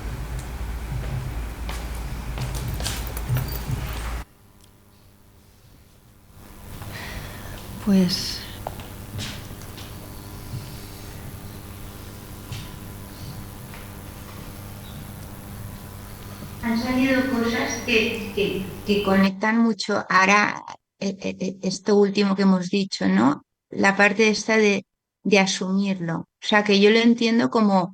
Pues han salido cosas que conectan mucho. Ahora, esto último que hemos dicho, ¿no? La parte esta de asumirlo. O sea, que yo lo entiendo como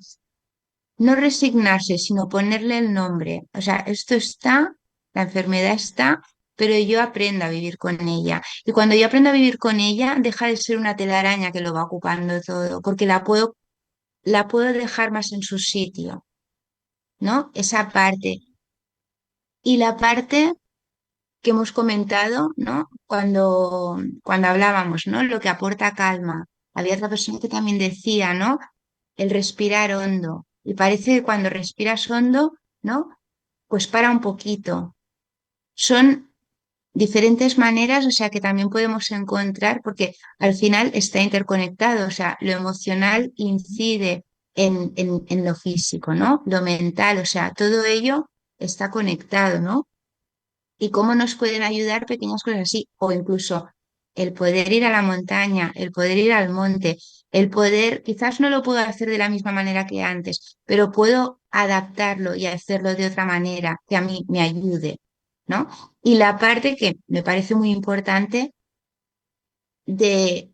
no resignarse, sino ponerle el nombre. O sea, esto está, la enfermedad está, pero yo aprendo a vivir con ella. Y cuando yo aprendo a vivir con ella, deja de ser una telaraña que lo va ocupando todo, porque la puedo dejar más en su sitio, ¿no? Esa parte. Y la parte que hemos comentado, ¿no? Cuando hablábamos, ¿no? Lo que aporta calma. Había otra persona que también decía, ¿no? El respirar hondo. Y parece que cuando respiras hondo, ¿no? Pues para un poquito. Son diferentes maneras, o sea, que también podemos encontrar, porque al final está interconectado, o sea, lo emocional incide en lo físico, ¿no? Lo mental, o sea, todo ello está conectado, ¿no? Y cómo nos pueden ayudar pequeñas cosas así, o incluso el poder ir a la montaña, el poder ir al monte, el poder, quizás no lo puedo hacer de la misma manera que antes, pero puedo adaptarlo y hacerlo de otra manera que a mí me ayude, ¿no? Y la parte que me parece muy importante de,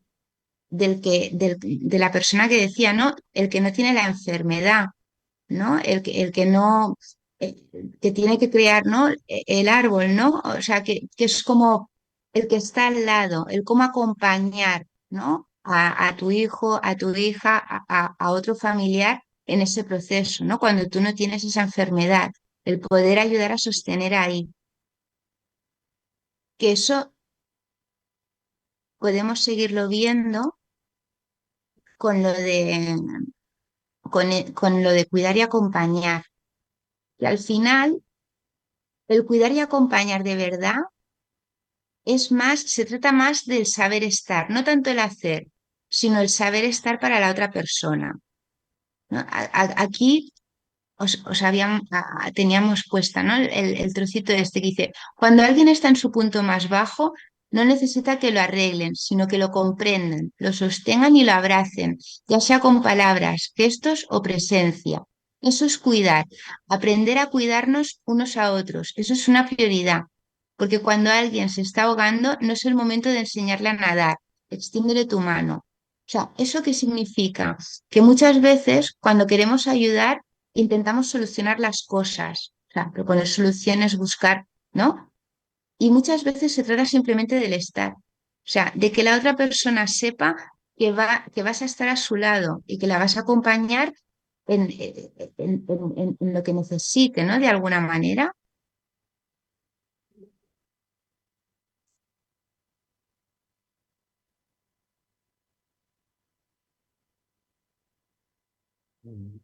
de la persona que decía, ¿no? El que no tiene la enfermedad, ¿no? El que no, eh, que tiene que crear, ¿no? El árbol, ¿no? O sea, que es como el que está al lado, el cómo acompañar, ¿no? A tu hijo, a tu hija, a otro familiar en ese proceso, ¿no? Cuando tú no tienes esa enfermedad, el poder ayudar a sostener ahí. Que eso podemos seguirlo viendo con lo de, con lo de cuidar y acompañar. Y al final, el cuidar y acompañar de verdad es más, se trata más del saber estar, no tanto el hacer, sino el saber estar para la otra persona, ¿no? Aquí teníamos puesta, ¿no? El trocito este que dice, cuando alguien está en su punto más bajo, no necesita que lo arreglen, sino que lo comprendan, lo sostengan y lo abracen, ya sea con palabras, gestos o presencia. Eso es cuidar, aprender a cuidarnos unos a otros. Eso es una prioridad, porque cuando alguien se está ahogando, no es el momento de enseñarle a nadar. Extiéndele tu mano. sea, ¿eso qué significa? Que muchas veces cuando queremos ayudar intentamos solucionar las cosas. O sea, pero poner soluciones, buscar, ¿no? Y muchas veces se trata simplemente del estar. O sea, de que la otra persona sepa que vas a estar a su lado y que la vas a acompañar en lo que necesite, ¿no? De alguna manera.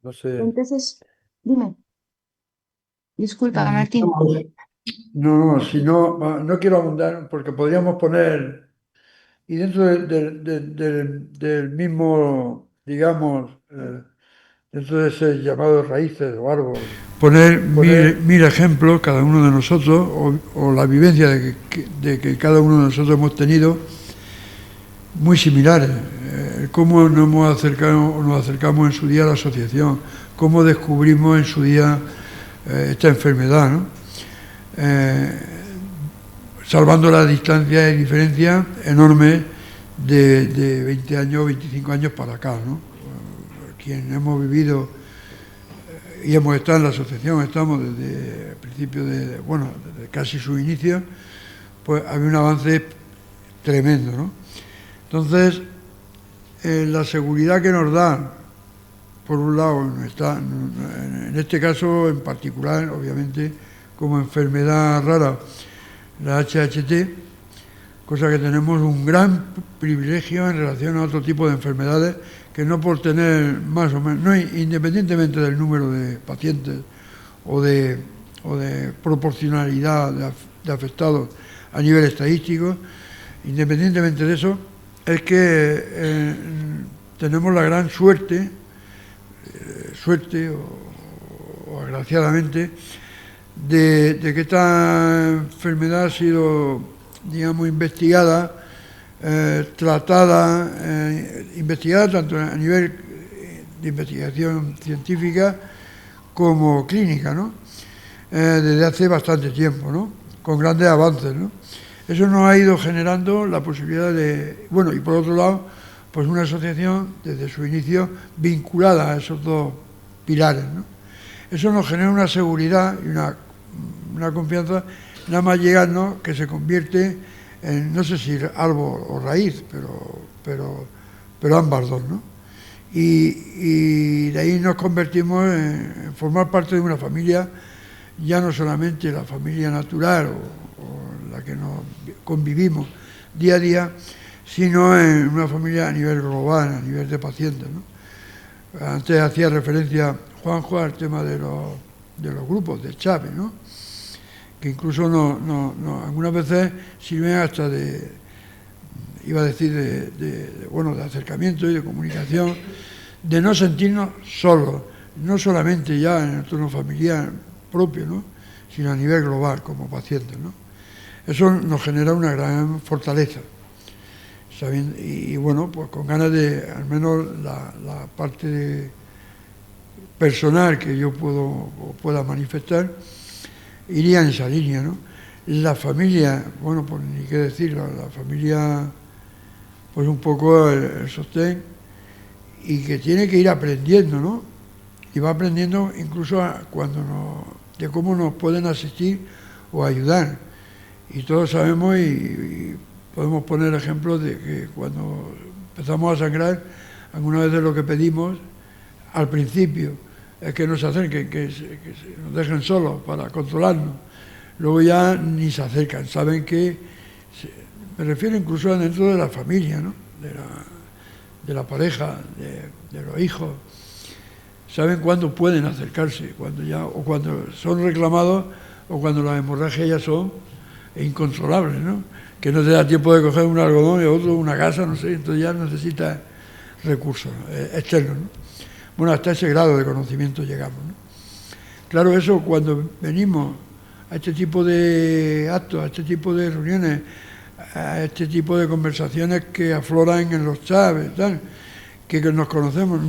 No sé. Entonces, dime, disculpa, Martín. Necesitamos- No, si no, no quiero abundar porque podríamos poner, y dentro del mismo, digamos, dentro de ese llamado raíces o árbol, poner mil ejemplos, cada uno de nosotros, o la vivencia de que cada uno de nosotros hemos tenido, muy similares. Cómo nos acercamos en su día a la asociación, cómo descubrimos en su día esta enfermedad, ¿no? Salvando las distancias y diferencias enormes de 20 años, 25 años para acá, ¿no? Quienes hemos vivido y hemos estado en la asociación, estamos desde el principio desde casi su inicio, pues había un avance tremendo, ¿no? Entonces, la seguridad que nos da, por un lado, en este caso en particular, obviamente, como enfermedad rara, la HHT, cosa que tenemos un gran privilegio en relación a otro tipo de enfermedades que no por tener más o menos, no, independientemente del número de pacientes o de proporcionalidad de afectados a nivel estadístico, independientemente de eso, es que tenemos la gran suerte o agraciadamente, de que esta enfermedad ha sido, digamos, investigada, tratada, investigada tanto a nivel de investigación científica como clínica, ¿no? Desde hace bastante tiempo, ¿no? Con grandes avances, ¿no? Eso nos ha ido generando la posibilidad de, y por otro lado, pues una asociación desde su inicio vinculada a esos dos pilares, ¿no? Eso nos genera una seguridad y una confianza, nada más llegarnos, que se convierte en, no sé si árbol o raíz, pero ambas dos, ¿no? Y de ahí nos convertimos en formar parte de una familia, ya no solamente la familia natural o la que nos convivimos día a día, sino en una familia a nivel global, a nivel de pacientes, ¿no? Antes hacía referencia Juanjo al tema de los grupos de Chávez, ¿no? Que incluso algunas veces sirven hasta de acercamiento y de comunicación, de no sentirnos solos, no solamente ya en el entorno familiar propio, ¿no? Sino a nivel global como pacientes, ¿no? Eso nos genera una gran fortaleza. Pues con ganas de, al menos la parte personal que yo pueda manifestar, iría en esa línea, ¿no? La familia, pues ni qué decirlo, la familia, pues un poco el sostén, y que tiene que ir aprendiendo, ¿no? Y va aprendiendo incluso de cómo nos pueden asistir o ayudar. Y todos sabemos y podemos poner ejemplos de que cuando empezamos a sangrar, algunas veces lo que pedimos al principio es que nos acerquen, que nos dejen solos para controlarnos. Luego ya ni se acercan, saben que, me refiero incluso dentro de la familia, ¿no? De la pareja, de los hijos. Saben cuándo pueden acercarse, cuando son reclamados o cuando las hemorragias ya son incontrolables, ¿no? Que no te da tiempo de coger un algodón y otro una gasa, no sé, entonces ya necesitas recursos externos, ¿no? Hasta ese grado de conocimiento llegamos, ¿no? Claro, eso cuando venimos a este tipo de actos, a este tipo de reuniones, a este tipo de conversaciones que afloran en los chats, tal, que nos conocemos,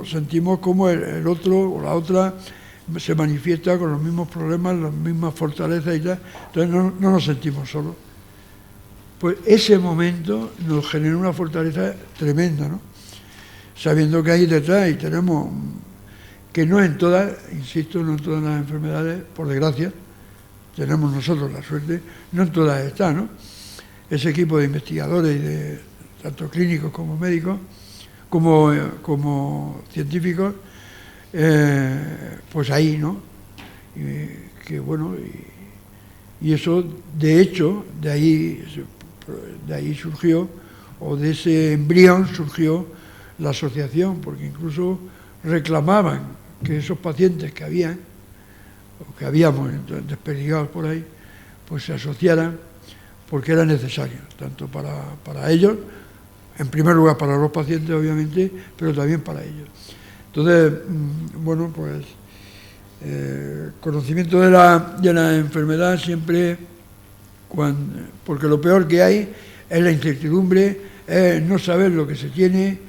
sentimos como el otro o la otra se manifiesta con los mismos problemas, las mismas fortalezas y tal, entonces no nos sentimos solos. pues ese momento nos genera una fortaleza tremenda, ¿no? Sabiendo que ahí detrás, y tenemos, que no en todas, insisto, no en todas las enfermedades, por desgracia, tenemos nosotros la suerte, no en todas está, ¿no? Ese equipo de investigadores, y de tanto clínicos como médicos, como científicos, pues ahí, ¿no? Que bueno, y eso, de hecho, de ahí surgió, o de ese embrión surgió la asociación, porque incluso reclamaban que esos pacientes que habían, o que habíamos desperdigados por ahí, pues se asociaran, porque era necesario, tanto para ellos, en primer lugar para los pacientes, obviamente, pero también para ellos. Entonces, bueno, pues conocimiento de la enfermedad siempre, porque lo peor que hay es la incertidumbre, es no saber lo que se tiene,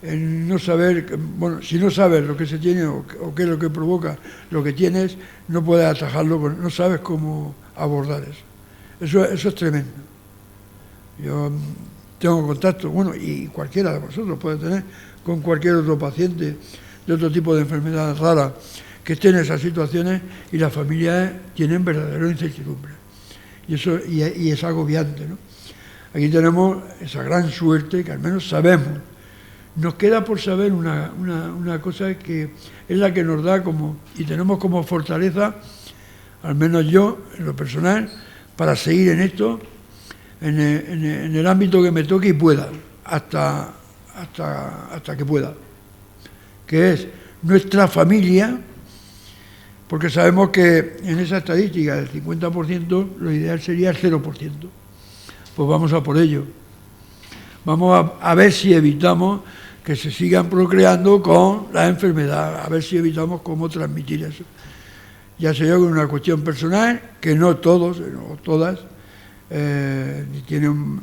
no saber, bueno, si no sabes lo que se tiene o qué es lo que provoca lo que tienes, no puedes atajarlo, no sabes cómo abordar eso. Eso es tremendo. Yo tengo contacto, bueno, y cualquiera de vosotros puede tener con cualquier otro paciente de otro tipo de enfermedades raras que esté en esas situaciones, y las familias tienen verdadera incertidumbre. Y es agobiante, ¿no? Aquí tenemos esa gran suerte que al menos sabemos. Nos queda por saber una cosa que es la que nos da y tenemos como fortaleza, al menos yo, en lo personal, para seguir en esto, en el ámbito que me toque y pueda, hasta que pueda, que es nuestra familia, porque sabemos que en esa estadística del 50%, lo ideal sería el 0%. Pues vamos a por ello. Vamos a ver si evitamos que se sigan procreando con la enfermedad, a ver si evitamos cómo transmitir eso. Ya sé yo que es una cuestión personal, que no todos, o todas, ni tienen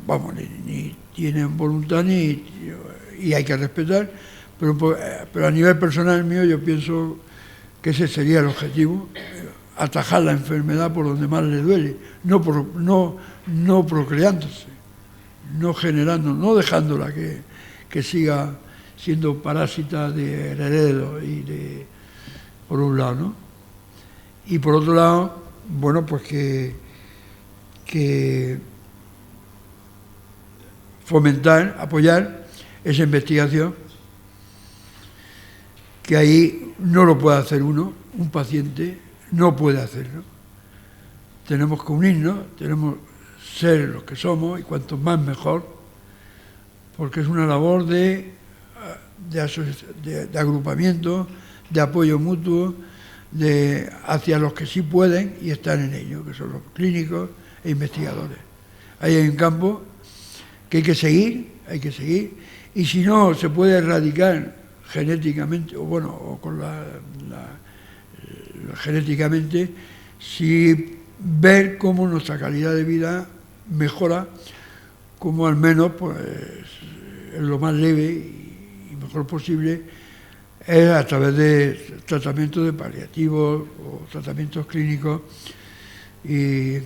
voluntad y hay que respetar, pero a nivel personal mío yo pienso que ese sería el objetivo, atajar la enfermedad por donde más le duele, no procreándose, no generando, no dejándola que siga siendo parásita de heredero por un lado, ¿no? Y por otro lado, bueno, pues que fomentar, apoyar esa investigación, que ahí no lo puede hacer un paciente no puede hacerlo. Tenemos que unirnos, tenemos que ser los que somos, y cuanto más mejor, porque es una labor de agrupamiento, de apoyo mutuo, hacia los que sí pueden y están en ello, que son los clínicos e investigadores. Ahí hay un campo que hay que seguir, y si no se puede erradicar genéticamente, o con genéticamente, si ver cómo nuestra calidad de vida mejora, como al menos, pues, en lo más leve y mejor posible, es a través de tratamientos de paliativos o tratamientos clínicos, y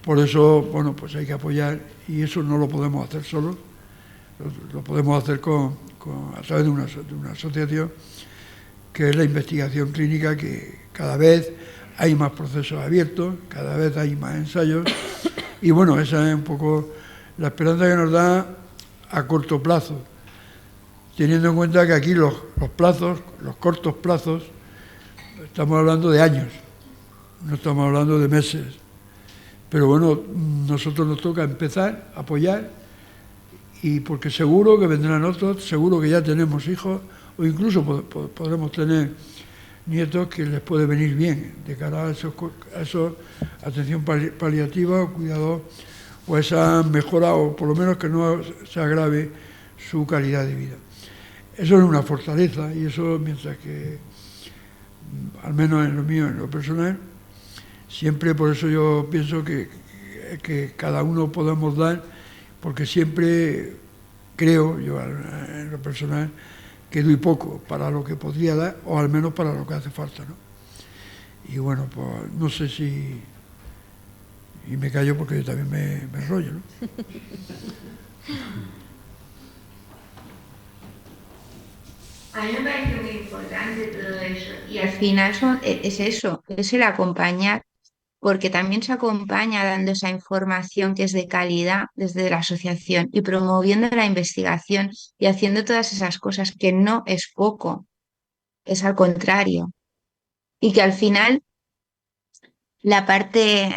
por eso, bueno, pues hay que apoyar, y eso no lo podemos hacer solos, lo podemos hacer a través de una asociación, que es la investigación clínica, que cada vez hay más procesos abiertos, cada vez hay más ensayos, y bueno, esa es un poco la esperanza que nos da a corto plazo, teniendo en cuenta que aquí los plazos, los cortos plazos, estamos hablando de años, no estamos hablando de meses. Pero bueno, nosotros nos toca empezar a apoyar, y porque seguro que vendrán otros, seguro que ya tenemos hijos, o incluso podremos tener nietos que les puede venir bien de cara a eso, atención paliativa o cuidado, o esa mejora, o por lo menos que no se agrave su calidad de vida. Eso es una fortaleza, y eso, mientras que, al menos en lo mío, en lo personal, siempre, por eso yo pienso que cada uno podemos dar, porque siempre creo, yo en lo personal, que doy poco para lo que podría dar, o al menos para lo que hace falta, ¿no? Y bueno, pues no sé si Y me callo porque yo también me enrollo, ¿no? A mí me parece muy importante todo eso. Y al final es eso, es el acompañar, porque también se acompaña dando esa información que es de calidad desde la asociación y promoviendo la investigación y haciendo todas esas cosas que no es poco, es al contrario. Y que al final la parte,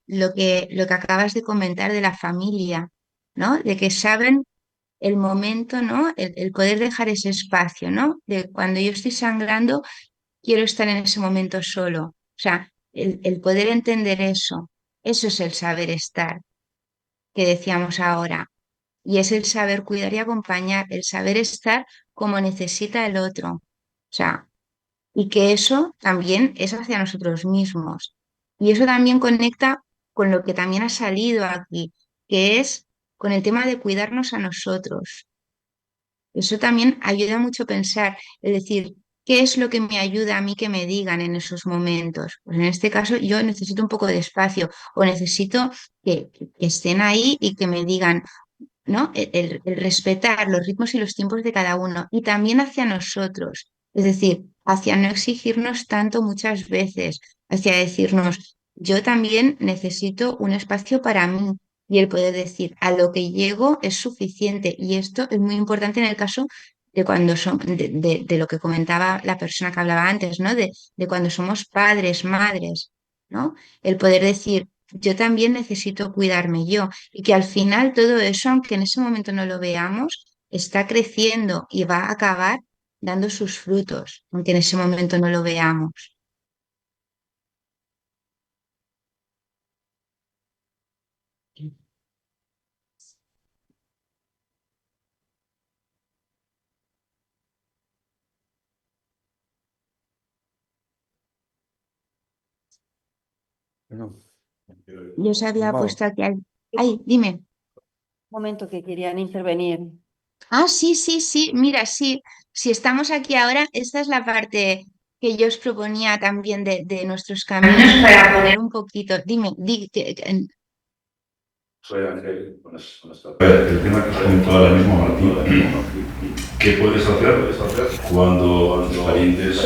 lo que acabas de comentar de la familia, ¿no? De que saben el momento, ¿no? El poder dejar ese espacio, ¿no? De cuando yo estoy sangrando, quiero estar en ese momento solo. O sea, el poder entender eso es el saber estar que decíamos ahora. Y es el saber cuidar y acompañar, el saber estar como necesita el otro. O sea, y que eso también es hacia nosotros mismos. Y eso también conecta con lo que también ha salido aquí, que es con el tema de cuidarnos a nosotros. Eso también ayuda mucho a pensar, es decir, ¿qué es lo que me ayuda a mí que me digan en esos momentos? Pues en este caso yo necesito un poco de espacio o necesito que estén ahí y que me digan, ¿no? El respetar los ritmos y los tiempos de cada uno y también hacia nosotros, es decir, hacia no exigirnos tanto muchas veces, hacia decirnos, yo también necesito un espacio para mí y el poder decir, a lo que llego es suficiente y esto es muy importante en el caso de cuando son, de lo que comentaba la persona que hablaba antes, ¿no? De cuando somos padres, madres, ¿no? El poder decir, yo también necesito cuidarme yo y que al final todo eso, aunque en ese momento no lo veamos, está creciendo y va a acabar dando sus frutos, aunque en ese momento no lo veamos. Bueno, Yo se había Mao, puesto aquí al... Ay, dime. Un momento que querían intervenir. Ah, sí, sí, sí, mira, sí, si estamos aquí ahora, esta es la parte que yo os proponía también de nuestros caminos para poner un poquito, dime, soy Ángel. Buenas tardes. El tema que os comentó ahora mismo, Martín, ¿qué puedes hacer cuando tus parientes,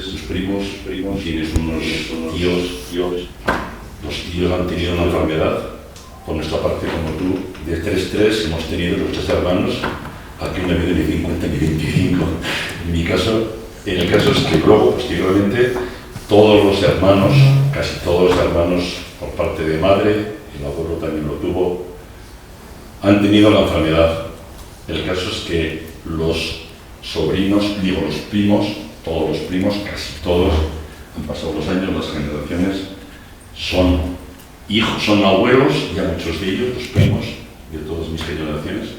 tus primos, tienes unos tíos, los tíos han tenido una enfermedad? Por nuestra parte, como tú, de 3 hemos tenido los 3 hermanos, aquí una vida de 50 ni 25. En mi caso, el caso es que luego, posteriormente, todos los hermanos, casi todos los hermanos por parte de madre, el abuelo también lo tuvo, han tenido la enfermedad. El caso es que los sobrinos, los primos, todos los primos, casi todos, han pasado los años, las generaciones, son hijos, son abuelos, ya muchos de ellos, los primos de todas mis generaciones.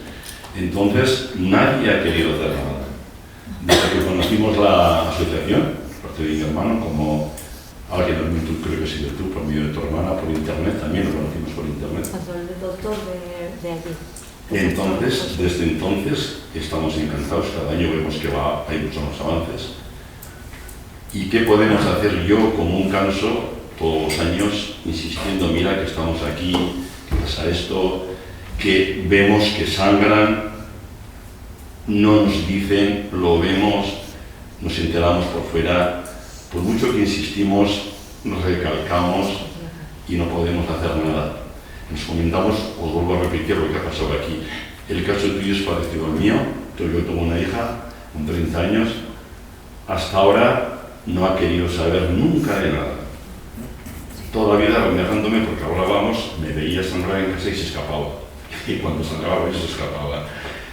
Entonces, nadie ha querido hacer nada. Desde que conocimos la asociación, parte de mi hermano, como alguien también, tú creo que sí, tú, por medio de tu hermana, por internet, también lo conocimos por internet. El doctor de allí. Entonces, desde entonces, estamos encantados, cada año vemos que hay muchos más avances. ¿Y qué podemos hacer? Yo, como un canso, todos los años, insistiendo, mira que estamos aquí, que pasa esto, que vemos que sangran, no nos dicen, lo vemos, nos enteramos por fuera, por mucho que insistimos, nos recalcamos y no podemos hacer nada. Nos comentamos, os vuelvo a repetir lo que ha pasado aquí. El caso tuyo es parecido al mío, yo tengo una hija con 30 años, hasta ahora no ha querido saber nunca de nada. Toda la vida renegándome porque hablábamos, me veía sangrar en casa y se escapaba. Y cuando sangraba se escapaba.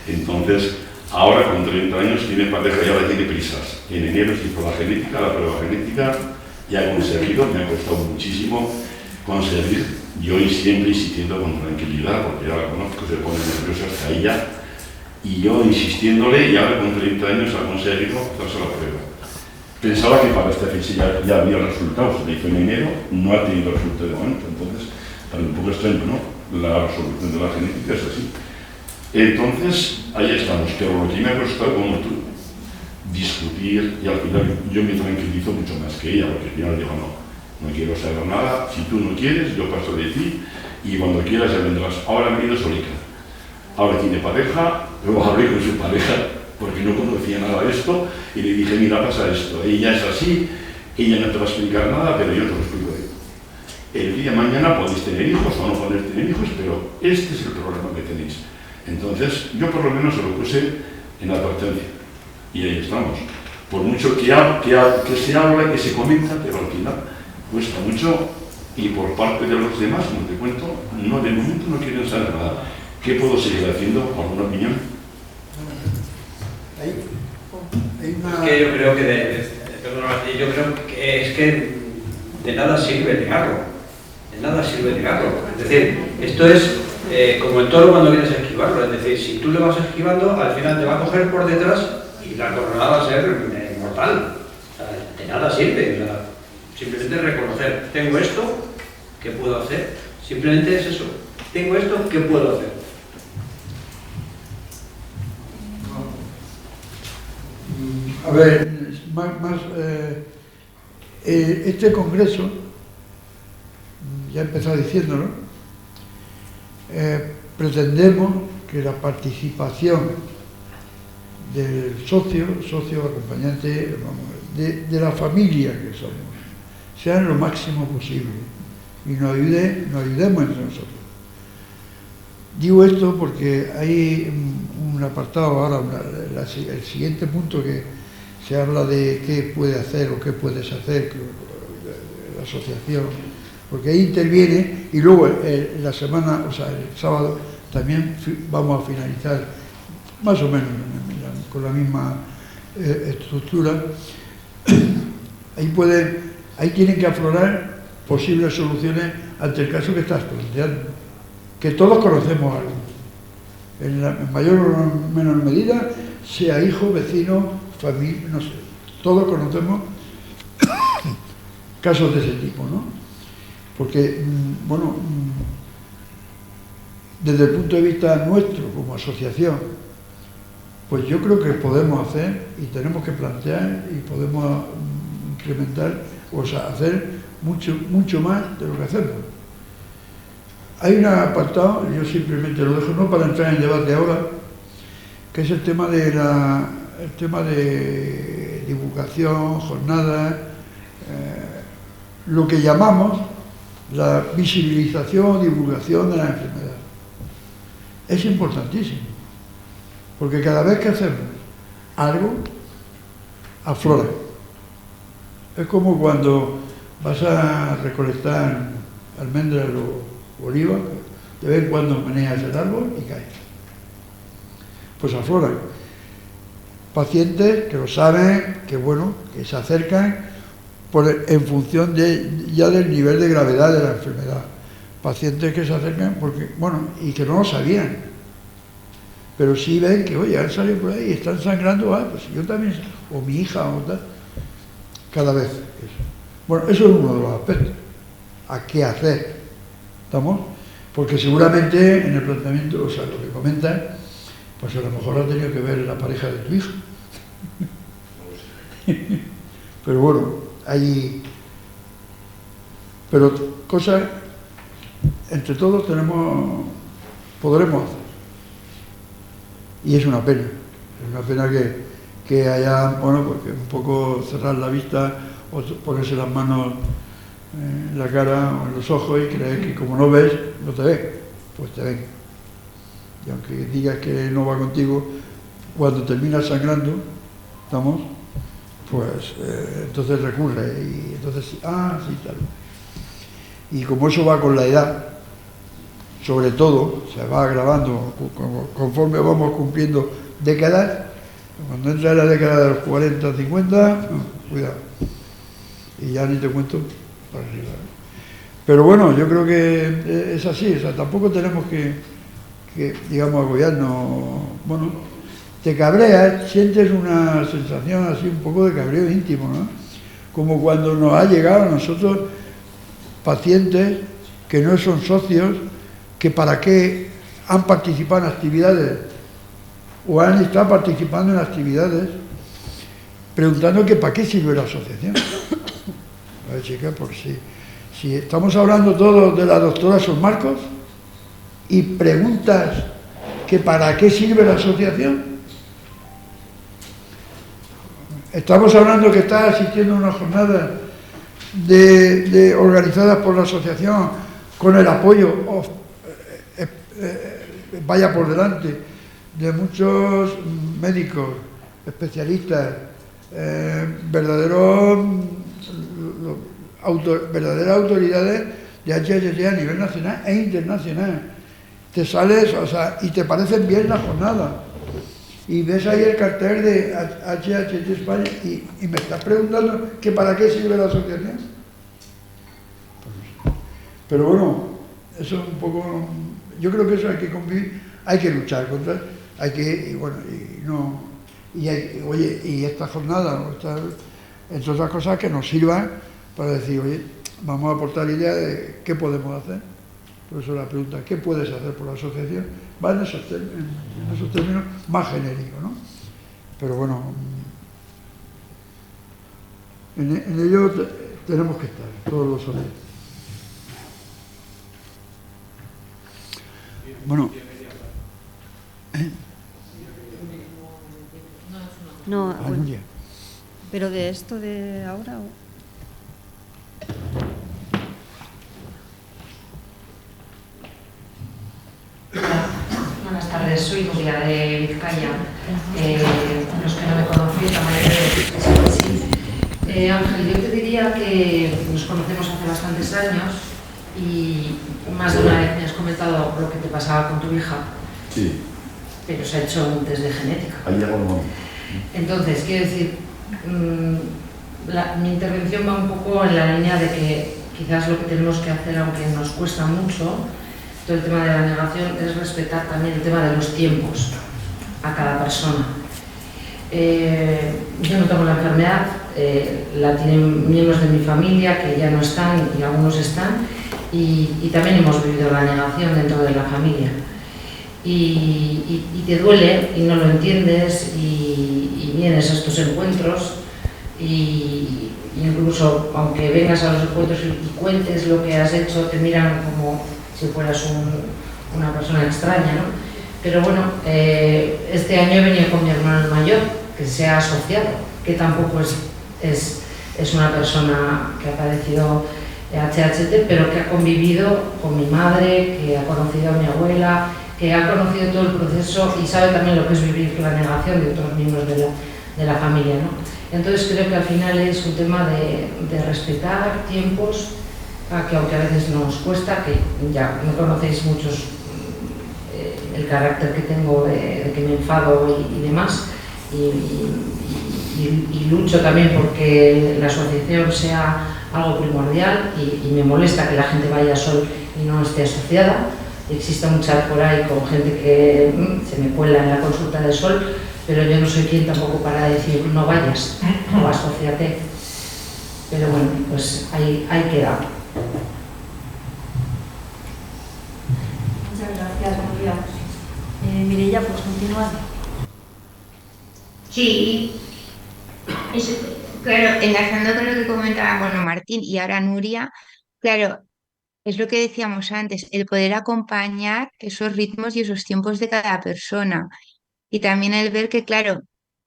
Entonces, ahora con 30 años tiene pareja y ahora tiene prisas. En enero hizo la genética, la prueba genética, y ha conseguido, me ha costado muchísimo conseguir, yo siempre insistiendo con tranquilidad, porque ya la conozco, se pone nerviosa hasta ella, y yo insistiéndole, y ahora con 30 años ha conseguido hacerse la prueba. Pensaba que para esta fecha ya había resultados, le hizo en enero, no ha tenido resultado de momento, entonces, para un poco extraño, ¿no? La resolución de la genética es así. Entonces, ahí estamos, pero lo que me ha costado, como tú, discutir, y al final yo me tranquilizo mucho más que ella, porque al final digo, no, no quiero saber nada, si tú no quieres, yo paso de ti, y cuando quieras ya vendrás. Ahora ha venido solita, ahora tiene pareja, luego hablé con su pareja, porque no conocía nada de esto, y le dije, mira, pasa esto, ella es así, ella no te va a explicar nada, pero yo te lo explico. El día de mañana podéis tener hijos o no podéis tener hijos, pero este es el problema que tenéis. Entonces, yo por lo menos se lo puse en la advertencia, y ahí estamos. Por mucho que se habla y que se comenta, pero al final cuesta mucho, y por parte de los demás, como te cuento, no, de momento no quieren saber nada. ¿Qué puedo seguir haciendo? ¿Alguna opinión? Es que yo creo que es que de nada sirve negarlo. De nada sirve negarlo. Es decir, esto es como el toro cuando vienes a esquivarlo. Es decir, si tú le vas esquivando, al final te va a coger por detrás y la coronada va a ser mortal. O sea, de nada sirve. O sea, simplemente reconocer, tengo esto, ¿qué puedo hacer? Simplemente es eso. Tengo esto, ¿qué puedo hacer? A ver, este congreso, ya he empezado diciéndolo, pretendemos que la participación del socio acompañante, de la familia que somos, sea lo máximo posible y nos ayudemos entre nosotros. Digo esto porque hay un apartado ahora, el siguiente punto, que se habla de qué puede hacer o qué puedes hacer la asociación, porque ahí interviene, y luego la semana, o sea, el sábado también vamos a finalizar más o menos con la misma estructura. Ahí tienen que aflorar posibles soluciones ante el caso que estás planteando, que todos conocemos algo, en mayor o menor medida, sea hijo, vecino, familia, no sé, todos conocemos casos de ese tipo, ¿no? Porque, bueno, desde el punto de vista nuestro como asociación, pues yo creo que podemos hacer y tenemos que plantear y podemos incrementar, o sea, hacer mucho más de lo que hacemos. Hay un apartado, yo simplemente lo dejo, no para entrar en debate ahora, que es el tema de divulgación, jornadas, lo que llamamos la visibilización, divulgación de la enfermedad. Es importantísimo, porque cada vez que hacemos algo, aflora. Es como cuando vas a recolectar almendras o olivas, de vez en cuando meneas el árbol y cae. Pues afloran. Pacientes que lo saben, que bueno, que se acercan en función ya del nivel de gravedad de la enfermedad. Pacientes que se acercan porque, bueno, y que no lo sabían, pero sí ven que, oye, han salido por ahí y están sangrando, pues yo también, o mi hija, o tal, cada vez eso. Bueno, eso es uno de los aspectos. ¿A qué hacer? ¿Estamos? Porque seguramente en el planteamiento, o sea, lo que comentan, pues a lo mejor ha tenido que ver la pareja de tu hijo. Pero bueno, pero cosas entre todos podremos hacer. Y es una pena que haya, bueno, porque un poco cerrar la vista o ponerse las manos en la cara o en los ojos y creer que como no ves, no te ven, pues te ven. Y aunque digas que no va contigo, cuando terminas sangrando, ¿estamos? Pues entonces recurre y entonces, sí, tal. Y como eso va con la edad, sobre todo, se va agravando conforme vamos cumpliendo décadas. Cuando entra en la década de los 40, 50, cuidado. Y ya ni te cuento para arriba. Pero bueno, yo creo que es así, o sea, tampoco tenemos que digamos, agobiarnos. Bueno, te cabreas, sientes una sensación así un poco de cabreo íntimo, ¿no? Como cuando nos ha llegado a nosotros pacientes que no son socios, que para qué han participado en actividades o han estado participando en actividades preguntando que para qué sirve la asociación. ver, chicas, porque si estamos hablando todos de la doctora Son Marcos y preguntas que para qué sirve la asociación, estamos hablando que está asistiendo a una jornada organizadas por la asociación con el apoyo, vaya por delante, de muchos médicos, especialistas, verdaderas autoridades de HHT a nivel nacional e internacional. Te sales, o sea, y te parecen bien la jornada. Y ves ahí el cartel de HHT España y me estás preguntando que para qué sirve la asociación. Pero bueno, eso es un poco... Yo creo que eso hay que convivir, hay que luchar contra, hay que, y bueno, y no... oye, y esta jornada, entre otras cosas, que nos sirvan para decir, oye, vamos a aportar ideas de qué podemos hacer. Por eso la pregunta, ¿qué puedes hacer por la asociación? Va en esos términos más genéricos, ¿no? Pero bueno, en ello tenemos que estar, todos los socios. Bueno. No, bueno, pero de esto de ahora... Buenas tardes, soy Nuria de Vizcaya. Los que no me conocéis, la mayoría de sí. Ángel, yo te diría que nos conocemos hace bastantes años y más de una vez me has comentado lo que te pasaba con tu hija. Sí. Pero se ha hecho un test de genética. Ahí llega un momento. Entonces, quiero decir, mi intervención va un poco en la línea de que quizás lo que tenemos que hacer, aunque nos cuesta mucho, todo el tema de la negación, es respetar también el tema de los tiempos a cada persona. Yo no tengo la enfermedad, la tienen miembros de mi familia que ya no están y algunos están, y también hemos vivido la negación dentro de la familia. Y te duele y no lo entiendes y vienes a estos encuentros y incluso aunque vengas a los encuentros y cuentes lo que has hecho, te miran como si fueras una persona extraña, ¿no? Pero bueno, este año he venido con mi hermano el mayor, que se ha asociado, que tampoco es una persona que ha padecido HHT, pero que ha convivido con mi madre, que ha conocido a mi abuela, que ha conocido todo el proceso y sabe también lo que es vivir la negación de otros miembros de la familia, ¿no? Entonces creo que al final es un tema de respetar tiempos, que aunque a veces nos cuesta, que ya me conocéis muchos el carácter que tengo de que me enfado y demás, y lucho también porque la asociación sea algo primordial y me molesta que la gente vaya sola y no esté asociada. Existe un chat por ahí con gente que se me cuela en la consulta de Sol, pero yo no soy quien tampoco para decir no vayas o asóciate. Pero bueno, pues ahí queda. Muchas gracias, Nuria. Mireia, pues continuar. Sí, claro, enlazando con lo que comentaba, bueno, Martín y ahora Nuria, claro, es lo que decíamos antes, el poder acompañar esos ritmos y esos tiempos de cada persona. Y también el ver que, claro,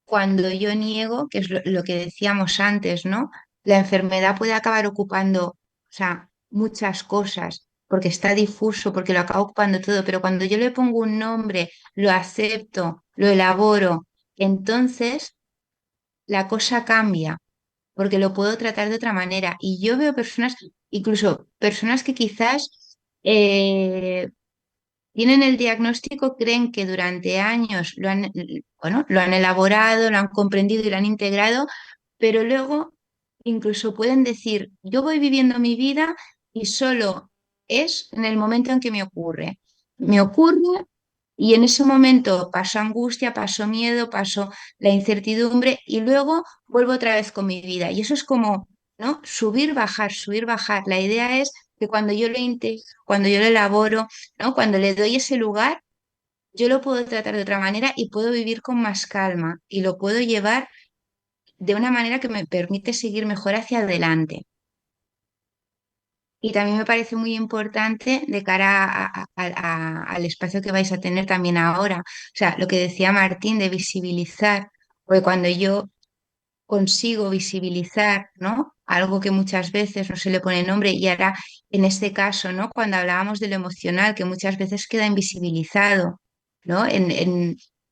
cuando yo niego, que es lo que decíamos antes, ¿no? La enfermedad puede acabar ocupando, o sea, muchas cosas, porque está difuso, porque lo acaba ocupando todo, pero cuando yo le pongo un nombre, lo acepto, lo elaboro, entonces la cosa cambia, porque lo puedo tratar de otra manera. Y yo veo personas, incluso personas que quizás tienen el diagnóstico, creen que durante años bueno, lo han elaborado, lo han comprendido y lo han integrado, pero luego incluso pueden decir, yo voy viviendo mi vida y solo es en el momento en que me ocurre. Me ocurre y en ese momento paso angustia, paso miedo, paso la incertidumbre y luego vuelvo otra vez con mi vida. Y eso es como, ¿no? Subir, bajar, subir, bajar. La idea es que cuando yo lo integro, cuando yo lo elaboro, ¿no? Cuando le doy ese lugar, yo lo puedo tratar de otra manera y puedo vivir con más calma y lo puedo llevar de una manera que me permite seguir mejor hacia adelante. Y también me parece muy importante de cara al espacio que vais a tener también ahora. O sea, lo que decía Martín de visibilizar, porque cuando yo consigo visibilizar, ¿no? Algo que muchas veces no se le pone nombre y ahora en este caso, ¿no? Cuando hablábamos de lo emocional, que muchas veces queda invisibilizado, ¿no?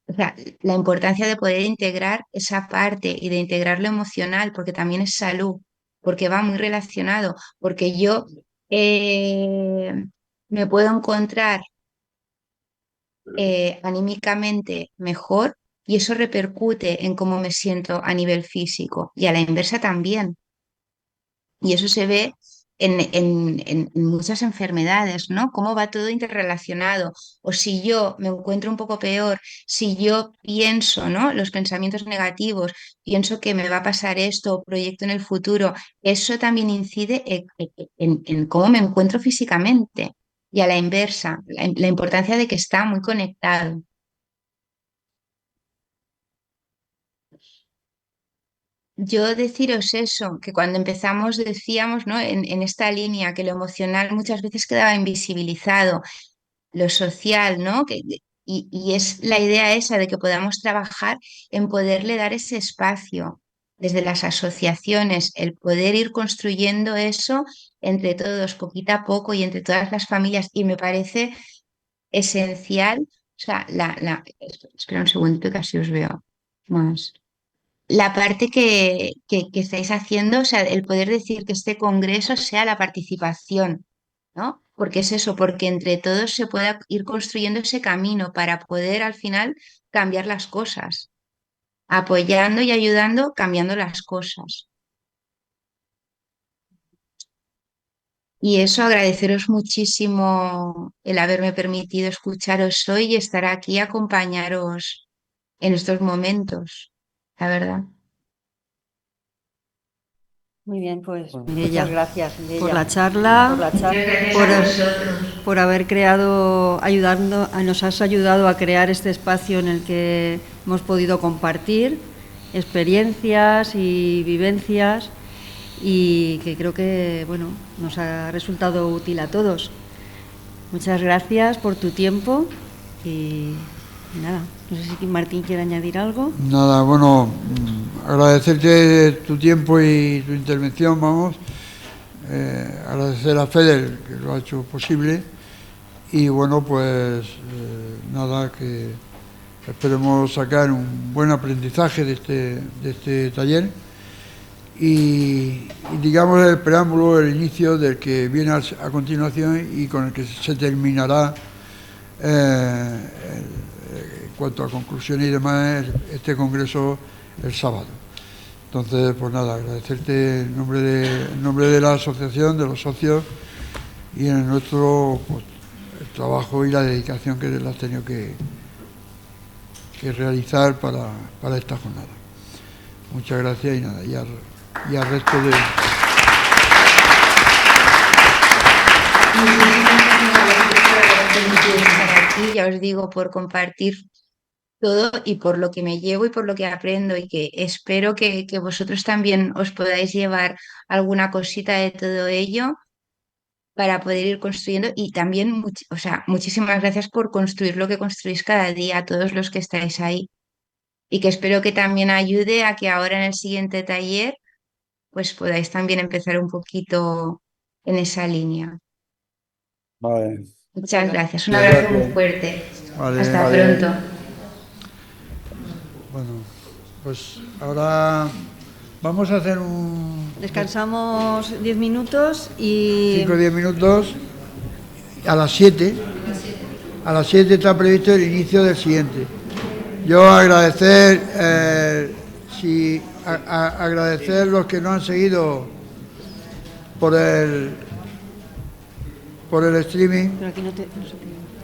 O sea, la importancia de poder integrar esa parte y de integrar lo emocional, porque también es salud, porque va muy relacionado, porque yo eh, me puedo encontrar anímicamente mejor y eso repercute en cómo me siento a nivel físico y a la inversa también. Y eso se ve en muchas enfermedades, ¿no? Cómo va todo interrelacionado. O si yo me encuentro un poco peor, si yo pienso, ¿no? Los pensamientos negativos, pienso que me va a pasar esto o proyecto en el futuro, eso también incide en cómo me encuentro físicamente. Y a la inversa, la importancia de que está muy conectado. Yo deciros eso, que cuando empezamos decíamos, ¿no? En esta línea que lo emocional muchas veces quedaba invisibilizado, lo social, ¿no? Y es la idea esa de que podamos trabajar en poderle dar ese espacio desde las asociaciones, el poder ir construyendo eso entre todos, poquito a poco y entre todas las familias. Y me parece esencial, o sea, espera un segundito que así os veo más la parte que estáis haciendo, o sea, el poder decir que este congreso sea la participación, ¿no? Porque es eso, porque entre todos se pueda ir construyendo ese camino para poder al final cambiar las cosas, apoyando y ayudando, cambiando las cosas. Y eso agradeceros muchísimo el haberme permitido escucharos hoy y estar aquí a acompañaros en estos momentos, la verdad. Muy bien, pues Muchas gracias, por Mireia, la charla, por la charla. por haber creado, nos has ayudado a crear este espacio en el que hemos podido compartir experiencias y vivencias y que creo que bueno, nos ha resultado útil a todos. Muchas gracias por tu tiempo y nada, no sé si Martín quiere añadir algo. Nada, bueno, agradecerte tu tiempo y tu intervención, vamos. Agradecer a Feder, que lo ha hecho posible. Y bueno, pues nada, que esperemos sacar un buen aprendizaje de este taller. Y digamos el preámbulo, el inicio del que viene a continuación y con el que se terminará en cuanto a conclusiones y demás este congreso el sábado. Entonces, pues nada, agradecerte en nombre de la asociación, de los socios y en nuestro pues, el trabajo y la dedicación que le has tenido que realizar para esta jornada. Muchas gracias y nada, y al resto de... Aquí, ya os digo, por compartir todo y por lo que me llevo y por lo que aprendo y que espero que vosotros también os podáis llevar alguna cosita de todo ello para poder ir construyendo y también, o sea, muchísimas gracias por construir lo que construís cada día, a todos los que estáis ahí y que espero que también ayude a que ahora en el siguiente taller pues podáis también empezar un poquito en esa línea. Vale. Muchas gracias, un abrazo muy fuerte. Vale, Hasta pronto. Bueno, pues ahora vamos a hacer Descansamos 10 minutos y... 5 o 10 minutos. A las 7. A las 7 está previsto el inicio del siguiente. Yo agradecer, agradecer los que nos han seguido por el streaming. Pero aquí no se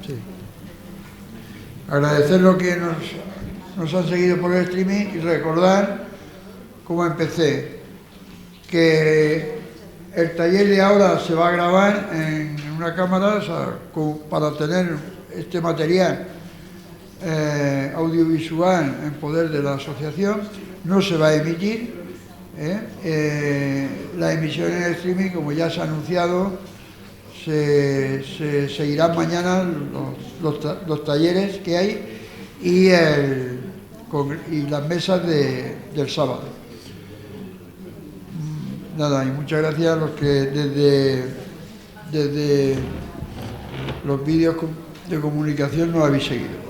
Sí. Agradecer los que nos han seguido por el streaming y recordar cómo empecé, que el taller de ahora se va a grabar en una cámara, o sea, para tener este material audiovisual en poder de la asociación. No se va a emitir. La emisión en el streaming, como ya se ha anunciado, se seguirán mañana los talleres que hay y las mesas del sábado. Nada, y muchas gracias a los que desde los vídeos de comunicación nos habéis seguido.